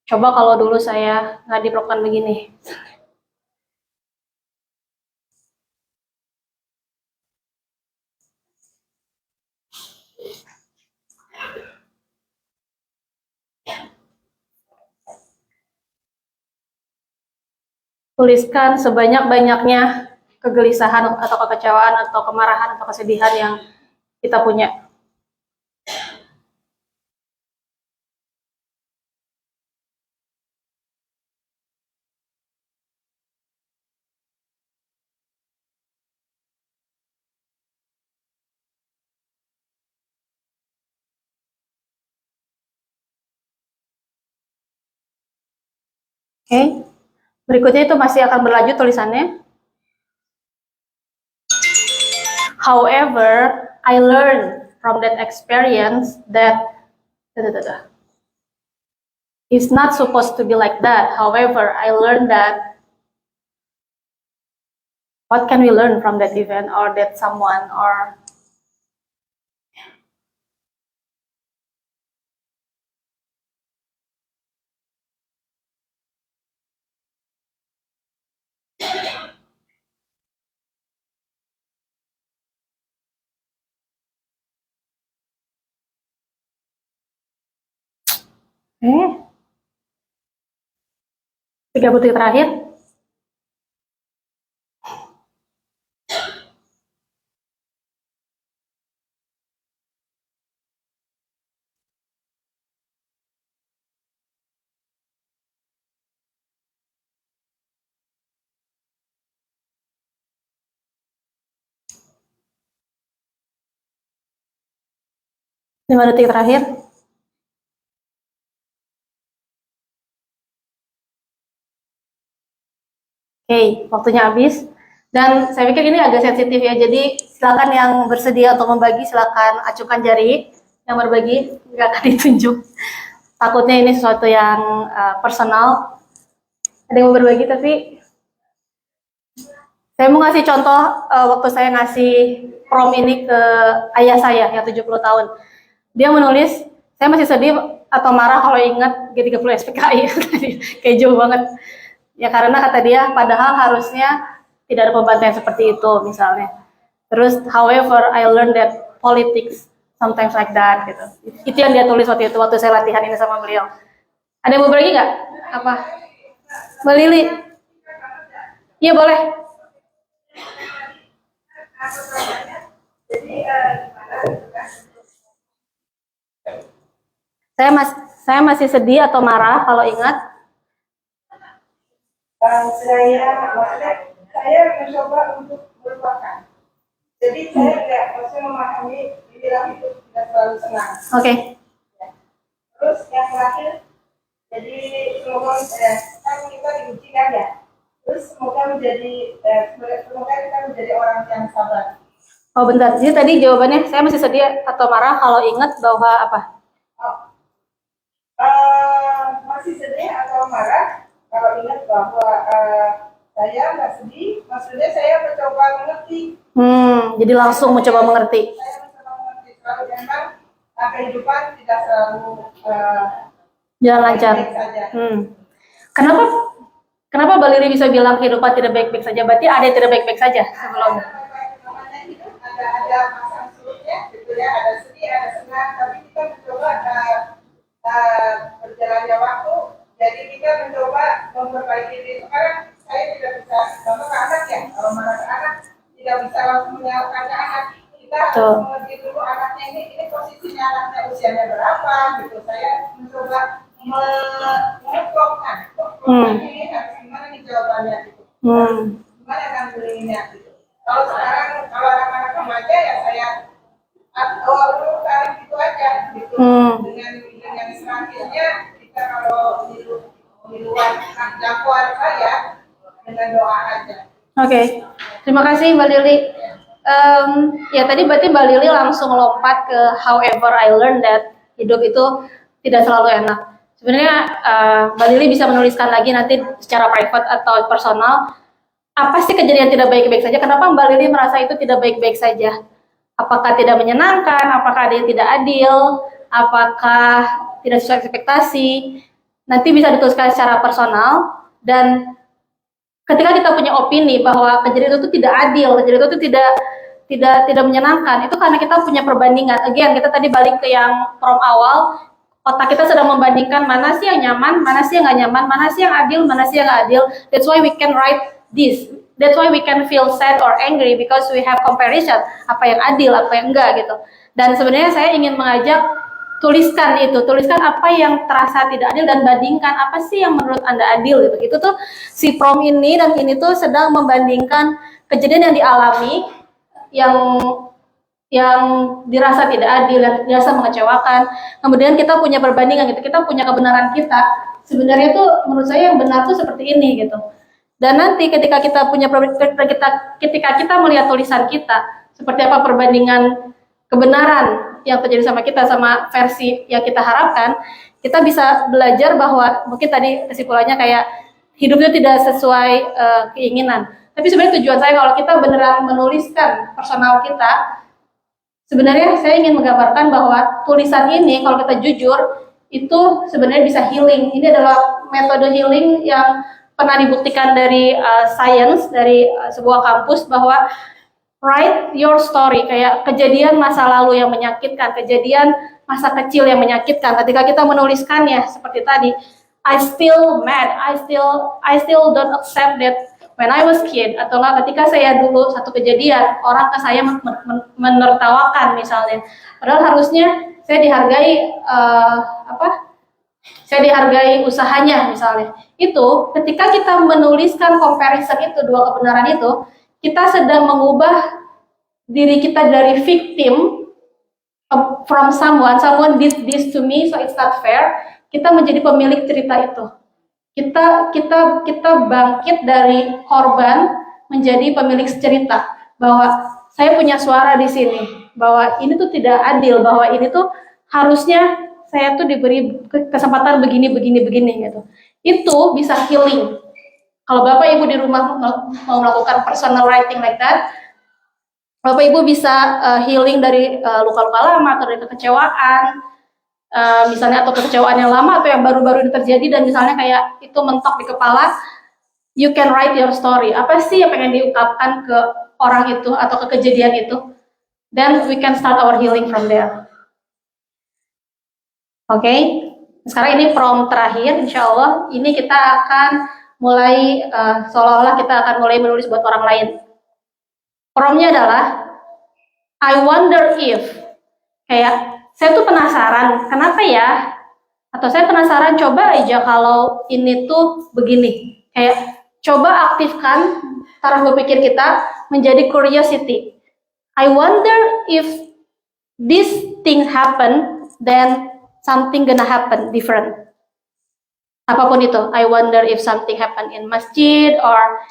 [SPEAKER 2] Coba kalau dulu saya nggak diperlakukan begini. tuliskan sebanyak-banyaknya kegelisahan atau kekecewaan atau kemarahan atau kesedihan yang kita punya. Oke, berikutnya itu masih akan berlanjut tulisannya. However, I learned from that experience that it's not supposed to be like that. However, I learned that what can we learn from that event or that someone or tiga butir terakhir. Lima detik terakhir. Oke, waktunya habis. Dan saya pikir ini agak sensitif ya, jadi silakan yang bersedia untuk membagi, silakan acungkan jari. Yang berbagi nggak akan ditunjuk. Takutnya ini sesuatu yang personal. Ada yang mau berbagi, tapi saya mau ngasih contoh waktu saya ngasih prom ini ke ayah saya yang 70 tahun. Dia menulis, saya masih sedih atau marah kalau ingat G30 SPKI. Kayak jauh banget. Ya karena kata dia, padahal harusnya tidak ada pembantaian seperti itu misalnya. Terus, however, I learned that politics sometimes like that gitu. Itu yang dia tulis waktu itu, waktu saya latihan ini sama beliau. Ada yang mau berbagi nggak? Apa? Mbak Lili? Iya boleh. Saya masih sedih atau marah kalau ingat.
[SPEAKER 7] Saya mencoba untuk melupakan. Jadi saya nggak maksudnya memahami dibilang itu tidak selalu senang.
[SPEAKER 2] Oke.
[SPEAKER 7] Ya. Terus yang terakhir, jadi semoga kan kita diuji kan ya. Terus semoga kita menjadi orang yang sabar.
[SPEAKER 2] Oh bentar, jadi tadi jawabannya saya masih sedih atau marah kalau ingat bahwa apa?
[SPEAKER 7] Masih sedih atau marah kalau ingat bahwa saya nggak sedih, maksudnya saya mencoba mengerti.
[SPEAKER 2] Jadi langsung mencoba mengerti.
[SPEAKER 7] Saya mencoba mengerti, kalau memang kehidupan tidak selalu
[SPEAKER 2] Jalan lancar.
[SPEAKER 7] baik saja.
[SPEAKER 2] Kenapa Mbak Lili bisa bilang kehidupan tidak baik-baik saja? Berarti ada yang tidak baik-baik saja sebelumnya.
[SPEAKER 7] Namanya hidup ada pasang surutnya, gitu ya, ada sedih, ada senang, tapi kita mencoba berjalannya waktu, jadi kita mencoba memperbaiki diri. Sekarang saya tidak bisa contoh ke anak ya, kalau marah ke anak tidak bisa langsung menyalahkan ke anak. Kita harus mengerti dulu anaknya ini posisinya anaknya usianya berapa, gitu. Saya mencoba mengeklopkan, ini harus gimana nih jawabannya, gitu. Gimana kan belinya, gitu. Kalau sekarang kalau anak-anak remaja ya saya dulu tarik itu aja, gitu. Dengan selanjutnya kita kalau di luar jangkauan saya dengan doa aja.
[SPEAKER 2] Oke. Terima kasih Mbak Lili. Ya tadi berarti Mbak Lili langsung lompat ke however I learned that hidup itu tidak selalu enak. Sebenarnya Mbak Lili bisa menuliskan lagi nanti secara private atau personal, apa sih kejadian tidak baik-baik saja? Kenapa Mbak Lili merasa itu tidak baik-baik saja? Apakah tidak menyenangkan? Apakah ada yang tidak adil? Apakah tidak sesuai ekspektasi? Nanti bisa dituliskan secara personal, dan ketika kita punya opini bahwa kejadian itu tidak adil, kejadian itu tidak menyenangkan, itu karena kita punya perbandingan. Again, kita tadi balik ke yang prom awal, otak kita sedang membandingkan mana sih yang nyaman, mana sih yang nggak nyaman, mana sih yang adil, mana sih yang nggak adil. That's why we can write this. That's why we can feel sad or angry because we have comparison, apa yang adil, apa yang enggak gitu. Dan sebenarnya saya ingin mengajak tuliskan apa yang terasa tidak adil dan bandingkan apa sih yang menurut Anda adil gitu. Itu tuh si prom ini dan ini tuh sedang membandingkan kejadian yang dialami yang dirasa tidak adil, yang dirasa mengecewakan. Kemudian kita punya perbandingan gitu, kita punya kebenaran kita. Sebenarnya tuh menurut saya yang benar tuh seperti ini gitu. Dan nanti ketika kita punya ketika kita melihat tulisan kita, seperti apa perbandingan kebenaran yang terjadi sama kita sama versi yang kita harapkan, kita bisa belajar bahwa mungkin tadi kesimpulannya kayak hidupnya tidak sesuai keinginan. Tapi sebenarnya tujuan saya kalau kita beneran menuliskan personal kita, sebenarnya saya ingin menggambarkan bahwa tulisan ini kalau kita jujur itu sebenarnya bisa healing. Ini adalah metode healing yang pernah dibuktikan dari science, dari sebuah kampus bahwa write your story, kayak kejadian masa lalu yang menyakitkan, kejadian masa kecil yang menyakitkan. Ketika kita menuliskannya seperti tadi, I still mad, I still don't accept that when I was kid, atau enggak ketika saya dulu satu kejadian orang ke saya menertawakan misalnya, padahal harusnya saya dihargai saya dihargai usahanya misalnya. Itu ketika kita menuliskan comparison itu, dua kebenaran itu, kita sedang mengubah diri kita dari victim from someone did this to me so it's not fair, kita menjadi pemilik cerita itu. Kita bangkit dari korban menjadi pemilik cerita, bahwa saya punya suara di sini, bahwa ini tuh tidak adil, bahwa ini tuh harusnya saya tuh diberi kesempatan begini gitu. Itu bisa healing. Kalau Bapak Ibu di rumah mau melakukan personal writing like that, Bapak Ibu bisa healing dari luka-luka lama atau dari kekecewaan, misalnya, atau kekecewaan yang lama atau yang baru-baru ini terjadi dan misalnya kayak itu mentok di kepala. You can write your story. Apa sih yang pengen diungkapkan ke orang itu atau ke kejadian itu? Then we can start our healing from there. Oke, sekarang ini prom terakhir, insya Allah ini kita akan mulai seolah-olah kita akan mulai menulis buat orang lain. Promnya adalah I wonder if, kayak saya tuh penasaran kenapa ya, atau saya penasaran coba aja kalau ini tuh begini, kayak coba aktifkan taraf berpikir kita menjadi curiosity. I wonder if this thing happen, then something gonna happen different. Apapun itu, I wonder if something happen in masjid or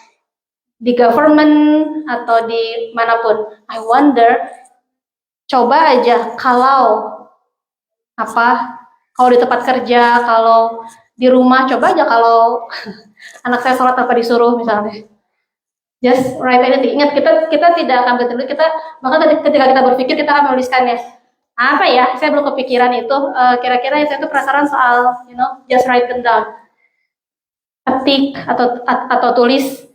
[SPEAKER 2] di government atau di manapun. I wonder, coba aja kalau kalau di tempat kerja, kalau di rumah, coba aja kalau anak saya sholat tanpa disuruh misalnya. Just write anything. Ingat, kita tidak akan bertindak, maka ketika kita berpikir kita akan menuliskannya. Apa ya, saya belum kepikiran itu, kira-kira saya tuh penasaran soal, just write them down. Ketik atau tulis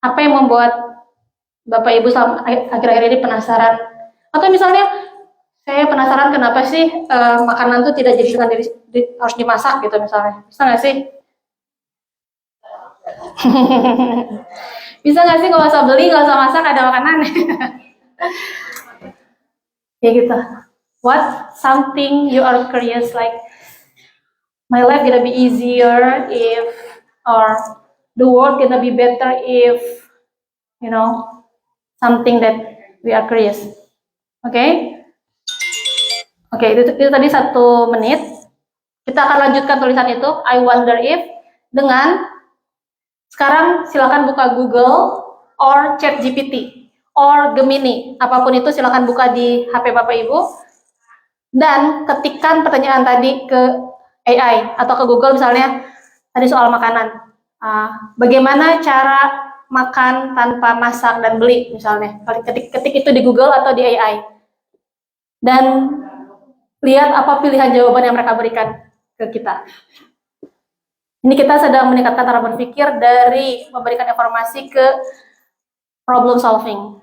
[SPEAKER 2] apa yang membuat Bapak Ibu akhir-akhir ini penasaran. Atau misalnya, saya penasaran kenapa sih makanan tuh tidak jadi dengan harus dimasak gitu misalnya. Bisa nggak sih? Bisa nggak sih nggak usah beli, nggak usah masak, ada makanan? Ya gitu. What something you are curious, like my life gonna be easier if, or the world gonna be better if, something that we are curious. Oke, itu tadi 1 menit. Kita akan lanjutkan tulisan itu, I wonder if, dengan sekarang silakan buka Google or ChatGPT or Gemini, apapun itu silakan buka di HP Bapak Ibu. Dan ketikkan pertanyaan tadi ke AI atau ke Google, misalnya tadi soal makanan, bagaimana cara makan tanpa masak dan beli misalnya. Ketik itu di Google atau di AI dan lihat apa pilihan jawaban yang mereka berikan ke kita. Ini kita sedang meningkatkan cara berpikir dari memberikan informasi ke problem solving.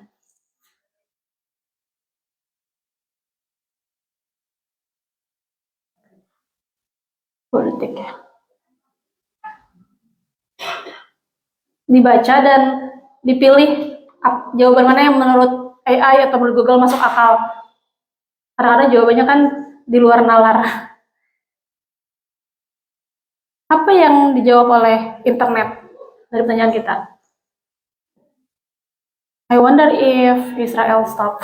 [SPEAKER 2] 10 detik ya. Dibaca dan dipilih jawaban mana yang menurut AI atau menurut Google masuk akal. Kadang-kadang jawabannya kan di luar nalar. Apa yang dijawab oleh internet dari pertanyaan kita? I wonder if Israel stop.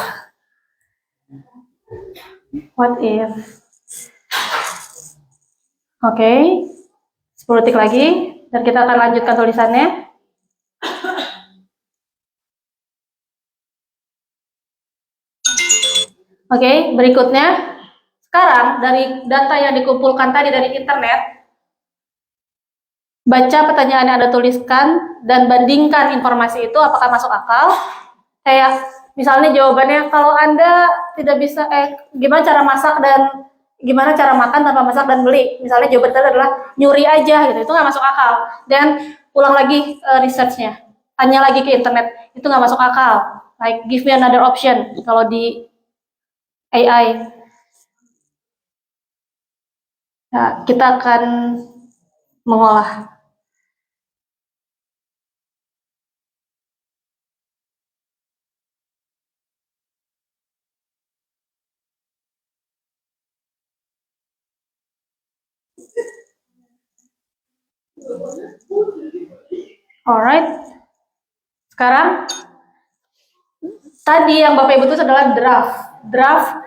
[SPEAKER 2] What if? Oke, 10 detik lagi dan kita akan lanjutkan tulisannya. Oke, berikutnya. Sekarang dari data yang dikumpulkan tadi dari internet, baca pertanyaan yang Anda tuliskan dan bandingkan informasi itu apakah masuk akal. Kayak misalnya jawabannya, kalau Anda tidak bisa, gimana cara masak dan gimana cara makan tanpa masak dan beli. Misalnya jawaban tadi adalah nyuri aja gitu, itu nggak masuk akal. Dan ulang lagi researchnya, tanya lagi ke internet, itu nggak masuk akal. Like give me another option kalau di AI. Nah, kita akan mengolah. Alright. Sekarang tadi yang Bapak Ibu tulis adalah draft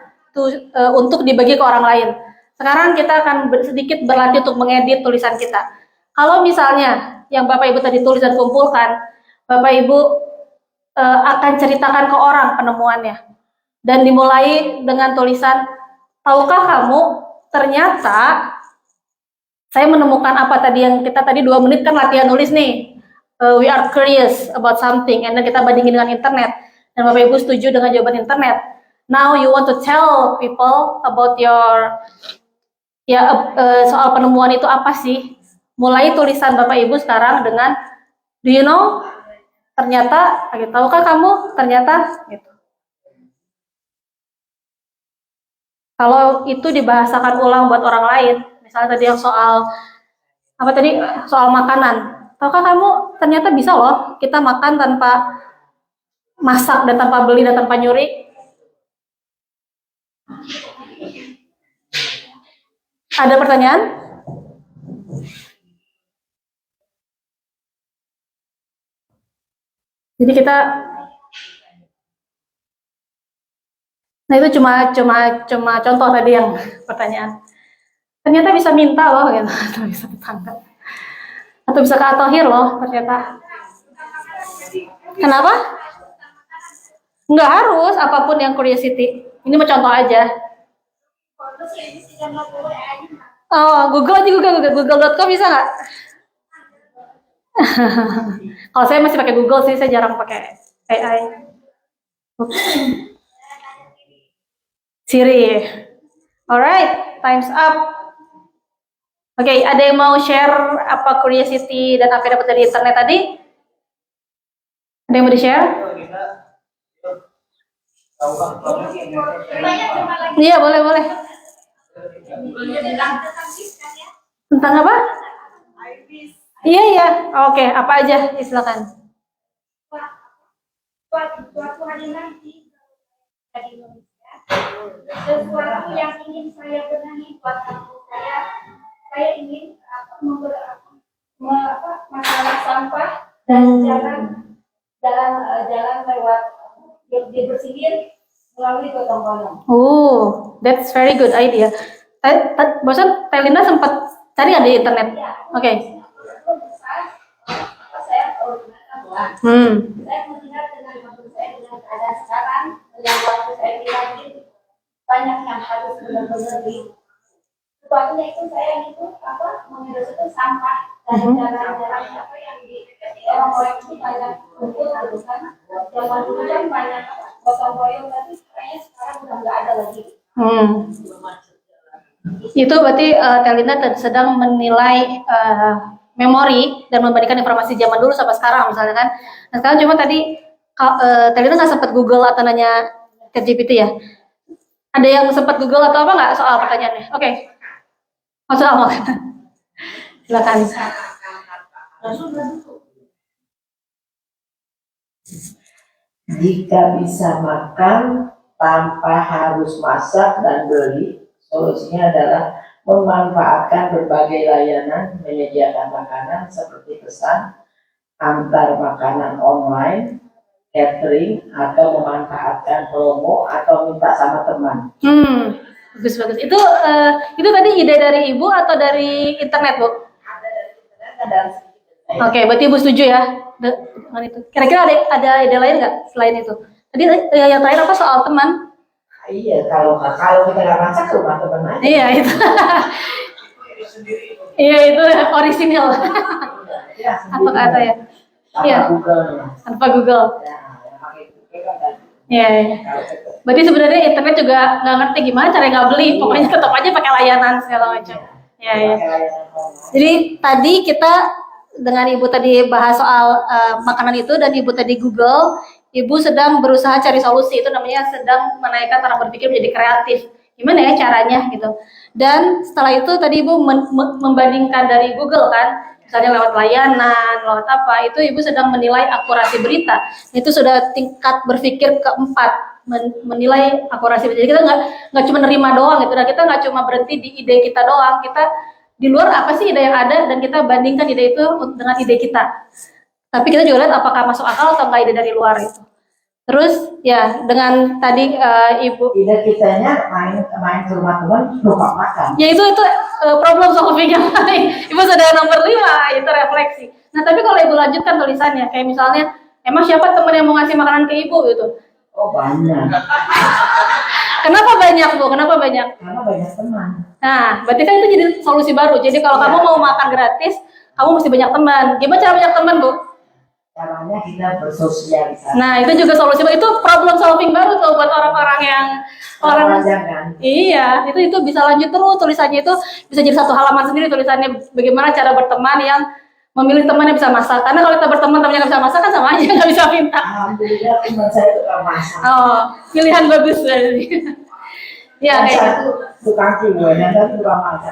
[SPEAKER 2] untuk dibagi ke orang lain. Sekarang kita akan sedikit berlatih untuk mengedit tulisan kita. Kalau misalnya yang Bapak Ibu tadi tulis dan kumpulkan, Bapak Ibu akan ceritakan ke orang penemuannya. Dan dimulai dengan tulisan, tahukah kamu ternyata saya menemukan apa tadi yang kita tadi 2 menit kan latihan nulis nih. We are curious about something, and then kita bandingin dengan internet. Dan Bapak Ibu setuju dengan jawaban internet. Now you want to tell people about your soal penemuan itu apa sih? Mulai tulisan Bapak Ibu sekarang dengan do you know? Ternyata, tahukah kamu? Ternyata gitu. Kalau itu dibahasakan ulang buat orang lain, misalnya tadi yang soal apa tadi? Soal makanan. Tahukah kamu ternyata bisa loh kita makan tanpa masak dan tanpa beli dan tanpa nyuri? Ada pertanyaan? Jadi kita, nah itu cuma contoh tadi yang pertanyaan. Ternyata bisa minta loh, gitu. Atau bisa tetangga, atau bisa ke Atohir loh ternyata. Kenapa? Nggak harus apapun yang curiosity. Ini mau contoh aja. Oh, Google.com bisa nggak? Kalau saya masih pakai Google sih, saya jarang pakai AI. Siri. Alright, time's up. Oke, ada yang mau share apa curiosity dan apa yang dapat dari internet tadi? Ada yang mau di-share? Iya, boleh. Tentang apa? Iya. Oke, apa aja? Silakan.
[SPEAKER 4] Suatu hari nanti di Indonesia, sesuatu yang ingin saya benahi buat kampung saya ingin masalah sampah dan jalan lewat dibersihin melalui gotong royong.
[SPEAKER 2] Oh, that's very good idea. Bosan Telina sempat cari ada di internet. Oke.
[SPEAKER 4] Saya melihat dengan waktu saya dengan keadaan sekarang, dengan waktu saya dilatih banyak yang harus benar-benar sebabnya itu saya mengurus sampah dan jalan-jalan apa yang di orang-orang itu banyak kumpul gitu kan. Zaman dulu kan banyak gotong royong, tapi kayaknya sekarang udah nggak ada lagi.
[SPEAKER 2] Itu berarti Telina sedang menilai memori dan membandingkan informasi zaman dulu sampai sekarang misalnya kan. Nah sekarang cuma tadi Telina nggak sempat Google atau nanya ChatGPT ya. Ada yang sempat Google atau apa nggak soal pertanyaannya? Oke. Oh, soal makanan. Silakan.
[SPEAKER 3] Jika bisa makan tanpa harus masak dan beli, solusinya adalah memanfaatkan berbagai layanan menyediakan makanan seperti pesan, antar makanan online, catering, atau memanfaatkan promo atau minta sama teman.
[SPEAKER 2] Bagus bagus. Itu tadi ide dari ibu atau dari internet, Bu?
[SPEAKER 3] Ada dari internet, ada dari sedikit.
[SPEAKER 2] Oke, berarti ibu setuju ya dengan itu. Kira-kira ada ide lain nggak selain itu? Tadi yang terakhir apa soal teman?
[SPEAKER 3] Iya, kalau kita nggak masak ke rumah teman aja.
[SPEAKER 2] Iya itu. Iya itu orisinil.
[SPEAKER 3] Ya,
[SPEAKER 2] Apa kata ya?
[SPEAKER 3] Tanpa
[SPEAKER 2] Iya.
[SPEAKER 3] Google.
[SPEAKER 2] Tanpa Google.
[SPEAKER 3] Ya, yang pakai Google kan tadi.
[SPEAKER 2] Iya. Iya.
[SPEAKER 3] Kalau itu.
[SPEAKER 2] Berarti sebenarnya internet juga nggak ngerti gimana cara nggak beli. Pokoknya tetap aja pakai layanan segala macam. Iya iya.
[SPEAKER 3] Pakai layanan online.
[SPEAKER 2] Jadi tadi kita dengan ibu tadi bahas soal makanan itu dan ibu tadi Google, ibu sedang berusaha cari solusi, itu namanya sedang menaikkan taraf berpikir menjadi kreatif. Gimana ya caranya gitu. Dan setelah itu tadi ibu membandingkan dari Google kan, misalnya lewat layanan, lewat apa, itu ibu sedang menilai akurasi berita. Itu sudah tingkat berpikir keempat, menilai akurasi berita. Jadi kita nggak cuma nerima doang gitu, dan kita nggak cuma berhenti di ide kita doang, kita di luar apa sih ide yang ada dan kita bandingkan ide itu dengan ide kita. Tapi kita juga lihat apakah masuk akal atau enggak ide dari luar itu. Terus ya dengan tadi ibu,
[SPEAKER 3] Ide kitanya main ke rumah teman lupa makan.
[SPEAKER 2] ya itu problem solving yang lain. Ibu sudah nomor 5 itu refleksi. Nah tapi kalau ibu lanjutkan tulisannya kayak misalnya emang siapa teman yang mau ngasih makanan ke ibu gitu.
[SPEAKER 3] Oh banyak,
[SPEAKER 2] Kenapa banyak Bu? Kenapa banyak?
[SPEAKER 3] karena banyak teman.
[SPEAKER 2] Nah, berarti kan itu jadi solusi baru. Jadi kalau kamu mau makan gratis, kamu mesti banyak teman. Gimana cara banyak teman, Bu?
[SPEAKER 3] Caranya kita bersosialisasi.
[SPEAKER 2] Nah, itu juga solusi baru. Itu problem solving baru tuh buat orang-orang yang orang.
[SPEAKER 3] jangan.
[SPEAKER 2] Iya, itu bisa lanjut terus tulisannya itu bisa jadi satu halaman sendiri tulisannya bagaimana cara berteman yang memilih teman yang bisa masak. Karena kalau kita berteman temannya nggak bisa masak kan sama aja nggak bisa pintar.
[SPEAKER 3] Alhamdulillah teman saya tukang masak.
[SPEAKER 2] Oh, pilihan bagus berarti. Ya,
[SPEAKER 3] Yang
[SPEAKER 2] kayak
[SPEAKER 3] satu tukang kue, yang satu tukang masak.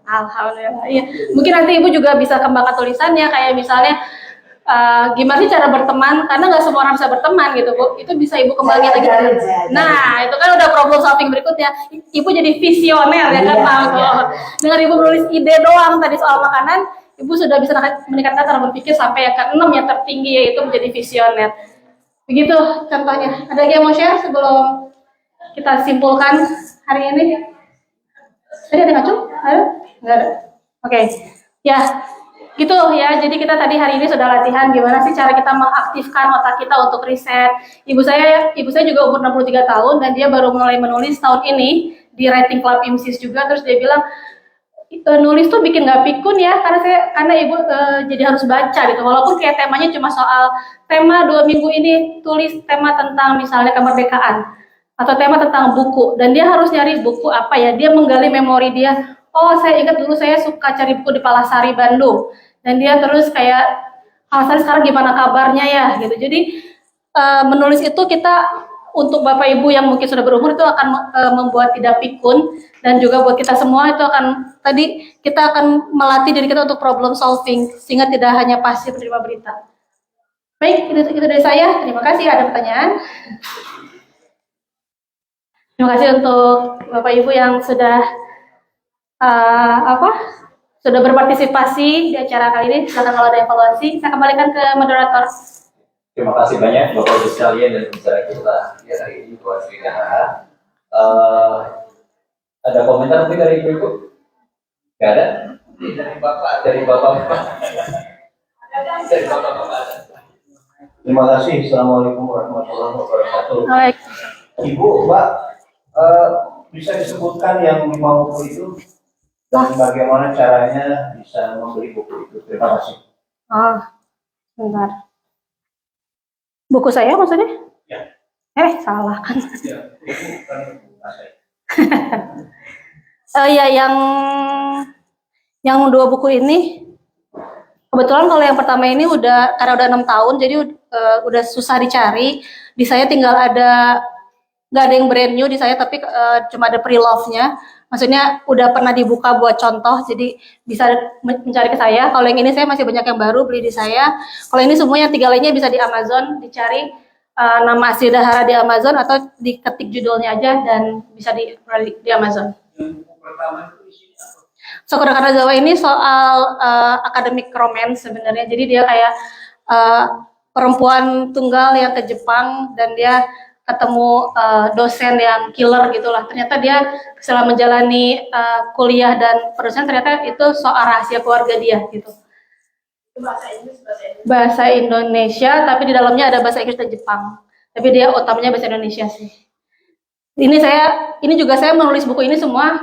[SPEAKER 2] Alhamdulillah. Iya. Mungkin nanti ibu juga bisa kembangkan tulisannya kayak misalnya gimana sih cara berteman? Karena nggak semua orang bisa berteman gitu, Bu. Itu bisa ibu kembangin lagi. Nah, itu kan udah problem solving berikutnya. Ibu jadi visioner ya kan,
[SPEAKER 3] Iya,
[SPEAKER 2] Pak?
[SPEAKER 3] iya.
[SPEAKER 2] Dengan ibu menulis ide doang tadi soal makanan, ibu sudah bisa meningkatkan cara berpikir sampai yang ke-6 yang tertinggi yaitu menjadi visioner. Begitu contohnya. Ada lagi yang mau share sebelum kita simpulkan hari ini? Tadi ada nggak, Cung? Ada? Nggak ada. Oke. Ya, gitu ya. Jadi kita tadi hari ini sudah latihan gimana sih cara kita mengaktifkan otak kita untuk riset. Ibu saya juga umur 63 tahun dan dia baru mulai menulis tahun ini di Writing Club IMSIS juga. Terus dia bilang nulis tuh bikin nggak pikun ya karena ibu jadi harus baca gitu. Walaupun kayak temanya cuma soal tema 2 minggu ini tulis tema tentang misalnya kemerdekaan atau tema tentang buku dan dia harus nyari buku apa ya, dia menggali memori dia. Oh, saya ingat dulu saya suka cari buku di Palasari Bandung dan dia terus kayak Palasari sekarang gimana kabarnya ya gitu. Jadi menulis itu kita untuk Bapak Ibu yang mungkin sudah berumur itu akan membuat tidak pikun dan juga buat kita semua itu akan tadi kita akan melatih diri kita untuk problem solving sehingga tidak hanya pasif menerima berita. Baik, itu dari saya. Terima kasih. Ada pertanyaan? Terima kasih untuk Bapak Ibu yang sudah sudah berpartisipasi di acara kali ini. Silakan kalau ada evaluasi, saya kembalikan ke moderator.
[SPEAKER 1] Terima kasih banyak Bapak Ibu sekalian dan pembicara kita ya hari ini buat Sri Kahara. Ada komentar mungkin dari Ibu? Gak ada? Dari Bapak.
[SPEAKER 6] Terima kasih. Assalamualaikum warahmatullahi wabarakatuh.
[SPEAKER 2] Baik.
[SPEAKER 6] Ibu, Mbak, bisa disebutkan yang 5 buku itu dan bagaimana caranya bisa membeli buku itu? Terima kasih.
[SPEAKER 2] Sebentar. Buku saya maksudnya?
[SPEAKER 6] Ya.
[SPEAKER 2] Salah kan?
[SPEAKER 6] Ya, buku kan saya.
[SPEAKER 2] Ya, yang 2 buku ini kebetulan kalau yang pertama ini karena udah 6 tahun jadi udah susah dicari. Di saya tinggal nggak ada yang brand new di saya tapi cuma ada pre-love-nya. Maksudnya udah pernah dibuka buat contoh, jadi bisa mencari ke saya. Kalau yang ini saya masih banyak yang baru beli di saya. Kalau ini semuanya 3 lainnya bisa di Amazon, dicari nama asli Dahara di Amazon atau diketik judulnya aja dan bisa di Amazon. Sakura Kanazawa ini soal academic romance sebenarnya. Jadi dia kayak perempuan tunggal yang ke Jepang dan dia ketemu dosen yang killer gitulah. Ternyata dia setelah menjalani kuliah dan perusahaan ternyata itu soal rahasia keluarga dia gitu. Bahasa Indonesia, tapi di dalamnya ada bahasa Inggris dan Jepang. Tapi dia utamanya bahasa Indonesia sih. Ini juga saya menulis buku ini semua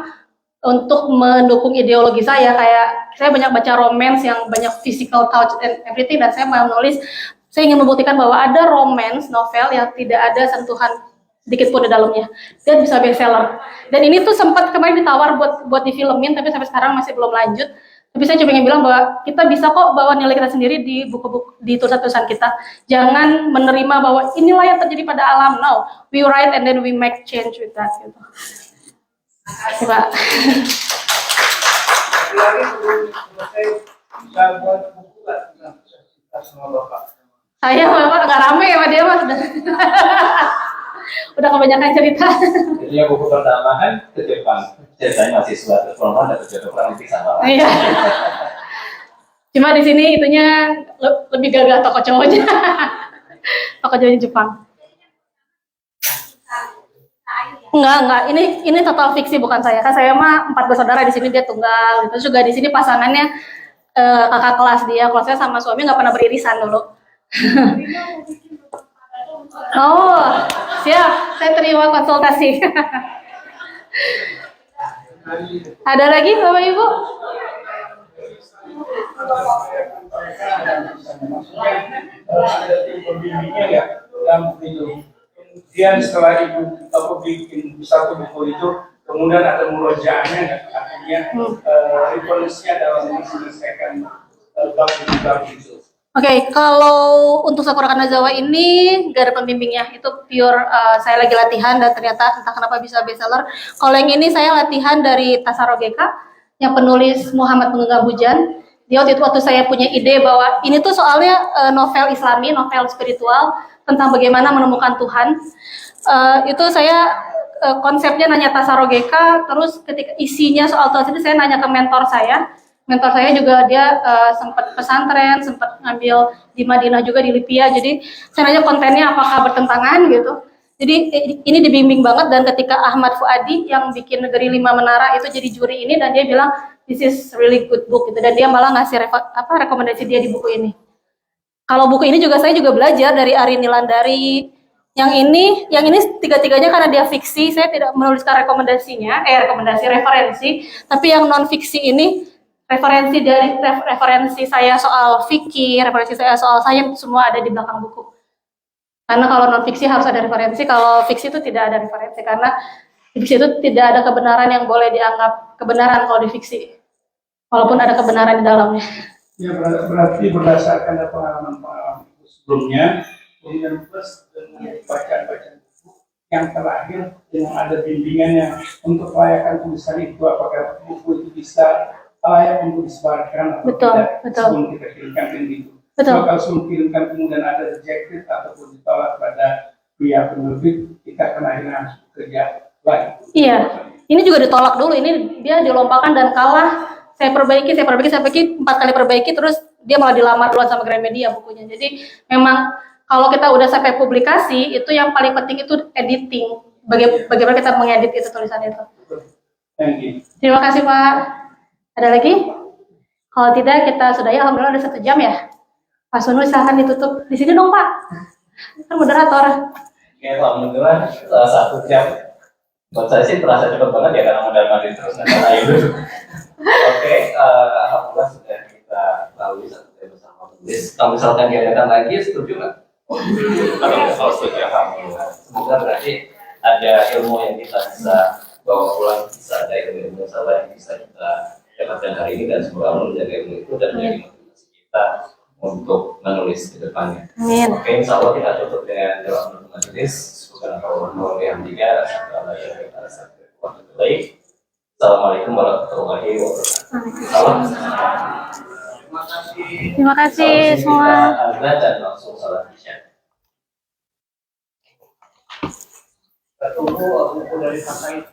[SPEAKER 2] untuk mendukung ideologi saya. Kayak saya banyak baca romance yang banyak physical touch and everything, dan saya mau menulis. Saya ingin membuktikan bahwa ada romance novel yang tidak ada sentuhan sedikit pun di dalamnya. Dia bisa bestseller. Dan ini tuh sempat kemarin ditawar buat difilmin, tapi sampai sekarang masih belum lanjut. Tapi saya cuma ingin bilang bahwa kita bisa kok bawa nilai kita sendiri di buku-buku, di tulisan-tulisan kita. Jangan menerima bahwa inilah yang terjadi pada alam. No, we write and then we make change with that. Gitu. Terima kasih, Pak.
[SPEAKER 7] Lagi sebelum selesai bisa buat buku lah kita sama Bapak.
[SPEAKER 2] Saya Bapak nggak rame ya Pak dia Mas. Udah kebanyakan cerita.
[SPEAKER 1] Jadi yang buku pertama kan ke Jepang, ceritanya mahasiswa terus perempuan dan terjadi kurang lebih sama.
[SPEAKER 2] Iya. Cuma di sini itunya lebih gagah toko cowoknya. Toko cowoknya Jepang. Enggak. Ini total fiksi bukan saya. Kan saya mah 4 bersaudara, di sini dia tunggal. Terus juga di sini pasangannya kakak kelas dia. Kalau saya sama suami nggak pernah beririsan dulu. Oh, siap. Saya terima konsultasi. Ada lagi Bapak Ibu?
[SPEAKER 7] Ada tim pembimbingnya ya dalam buku itu. Kemudian setelah ibu bikin satu buku itu, kemudian ada murojaahnya, artinya referensinya dalam menyelesaikan bab itu.
[SPEAKER 2] Oke, kalau untuk Sakura Kanazawa ini gak ada pembimbingnya, itu pure saya lagi latihan dan ternyata entah kenapa bisa bestseller. Kalau yang ini saya latihan dari Tasaro Geka, yang penulis Muhammad Pengenggam Hujan. Dia waktu saya punya ide bahwa ini tuh soalnya novel Islami, novel spiritual tentang bagaimana menemukan Tuhan. Itu saya konsepnya nanya Tasaro Geka, terus ketika isinya soal Tuhan itu saya nanya ke mentor saya. Mentor saya juga dia sempat pesantren, sempat ngambil di Madinah juga di Libya. Jadi saya nanya kontennya apakah bertentangan gitu. Jadi ini dibimbing banget, dan ketika Ahmad Fuadi yang bikin Negeri 5 Menara itu jadi juri ini, dan dia bilang this is really good book gitu, dan dia malah ngasih rekomendasi dia di buku ini. Kalau buku ini juga saya juga belajar dari Arini Landari. Yang ini tiga-tiganya karena dia fiksi, saya tidak menuliskan referensi, tapi yang non fiksi ini referensi saya soal fikih, referensi saya soal sains, semua ada di belakang buku. Karena kalau non fiksi harus ada referensi, kalau fiksi itu tidak ada referensi, karena di fiksi itu tidak ada kebenaran yang boleh dianggap kebenaran kalau di fiksi, walaupun ada kebenaran di dalamnya.
[SPEAKER 7] Ya, berarti berdasarkan pengalaman sebelumnya, kemudian plus dengan bacaan buku yang terakhir dengan ada bimbingannya untuk kelayakan tulisan itu, apakah buku itu bisa layak untuk disebarkan atau tidak sebelum kita kirimkan ke itu. Kalau sebelum kirimkan kemudian ada rejected ataupun ditolak pada pihak penerbit, kita akan akhirnya harus bekerja lagi. Iya,
[SPEAKER 2] ini juga ditolak dulu. Ini dia dilompatkan dan kalah. Saya perbaiki 4 kali perbaiki, terus dia malah dilamar duluan sama Gramedia bukunya. Jadi memang kalau kita udah sampai publikasi, itu yang paling penting itu editing. Bagaimana kita mengedit itu tulisan itu.
[SPEAKER 7] Thank you.
[SPEAKER 2] Terima kasih Pak. Ada lagi? Kalau tidak kita sudah ya, alhamdulillah udah 1 jam ya. Pak Sunu silahkan ditutup. Di sini dong Pak. Kan moderator.
[SPEAKER 1] Oke, alhamdulillah 1 jam. Buat saya sih terasa cepat banget ya karena modal-modal terus nanti. Oke, alhamdulillah sudah kita lalui 1 jam bersama penulis. Kalau misalkan diadakan lagi, setuju nggak? Kalau setuju, alhamdulillah. Semoga berarti ada ilmu yang kita bisa bawa pulang, bisa ada ilmu-ilmu salah yang bisa kita dapatkan hari ini, dan semoga Allah menjaga ilmu itu dan menjadi motivasi kita untuk menulis ke depannya. Oke, insya Allah kita tutup dengan doa penutup majelis. Subhanallah yang tiga, baik. Assalamualaikum warahmatullahi wabarakatuh.
[SPEAKER 7] Terima kasih.
[SPEAKER 2] Terima kasih
[SPEAKER 1] Kita
[SPEAKER 2] semua.
[SPEAKER 1] azan dan langsung salat isya.
[SPEAKER 7] Ketemu aku dari kakak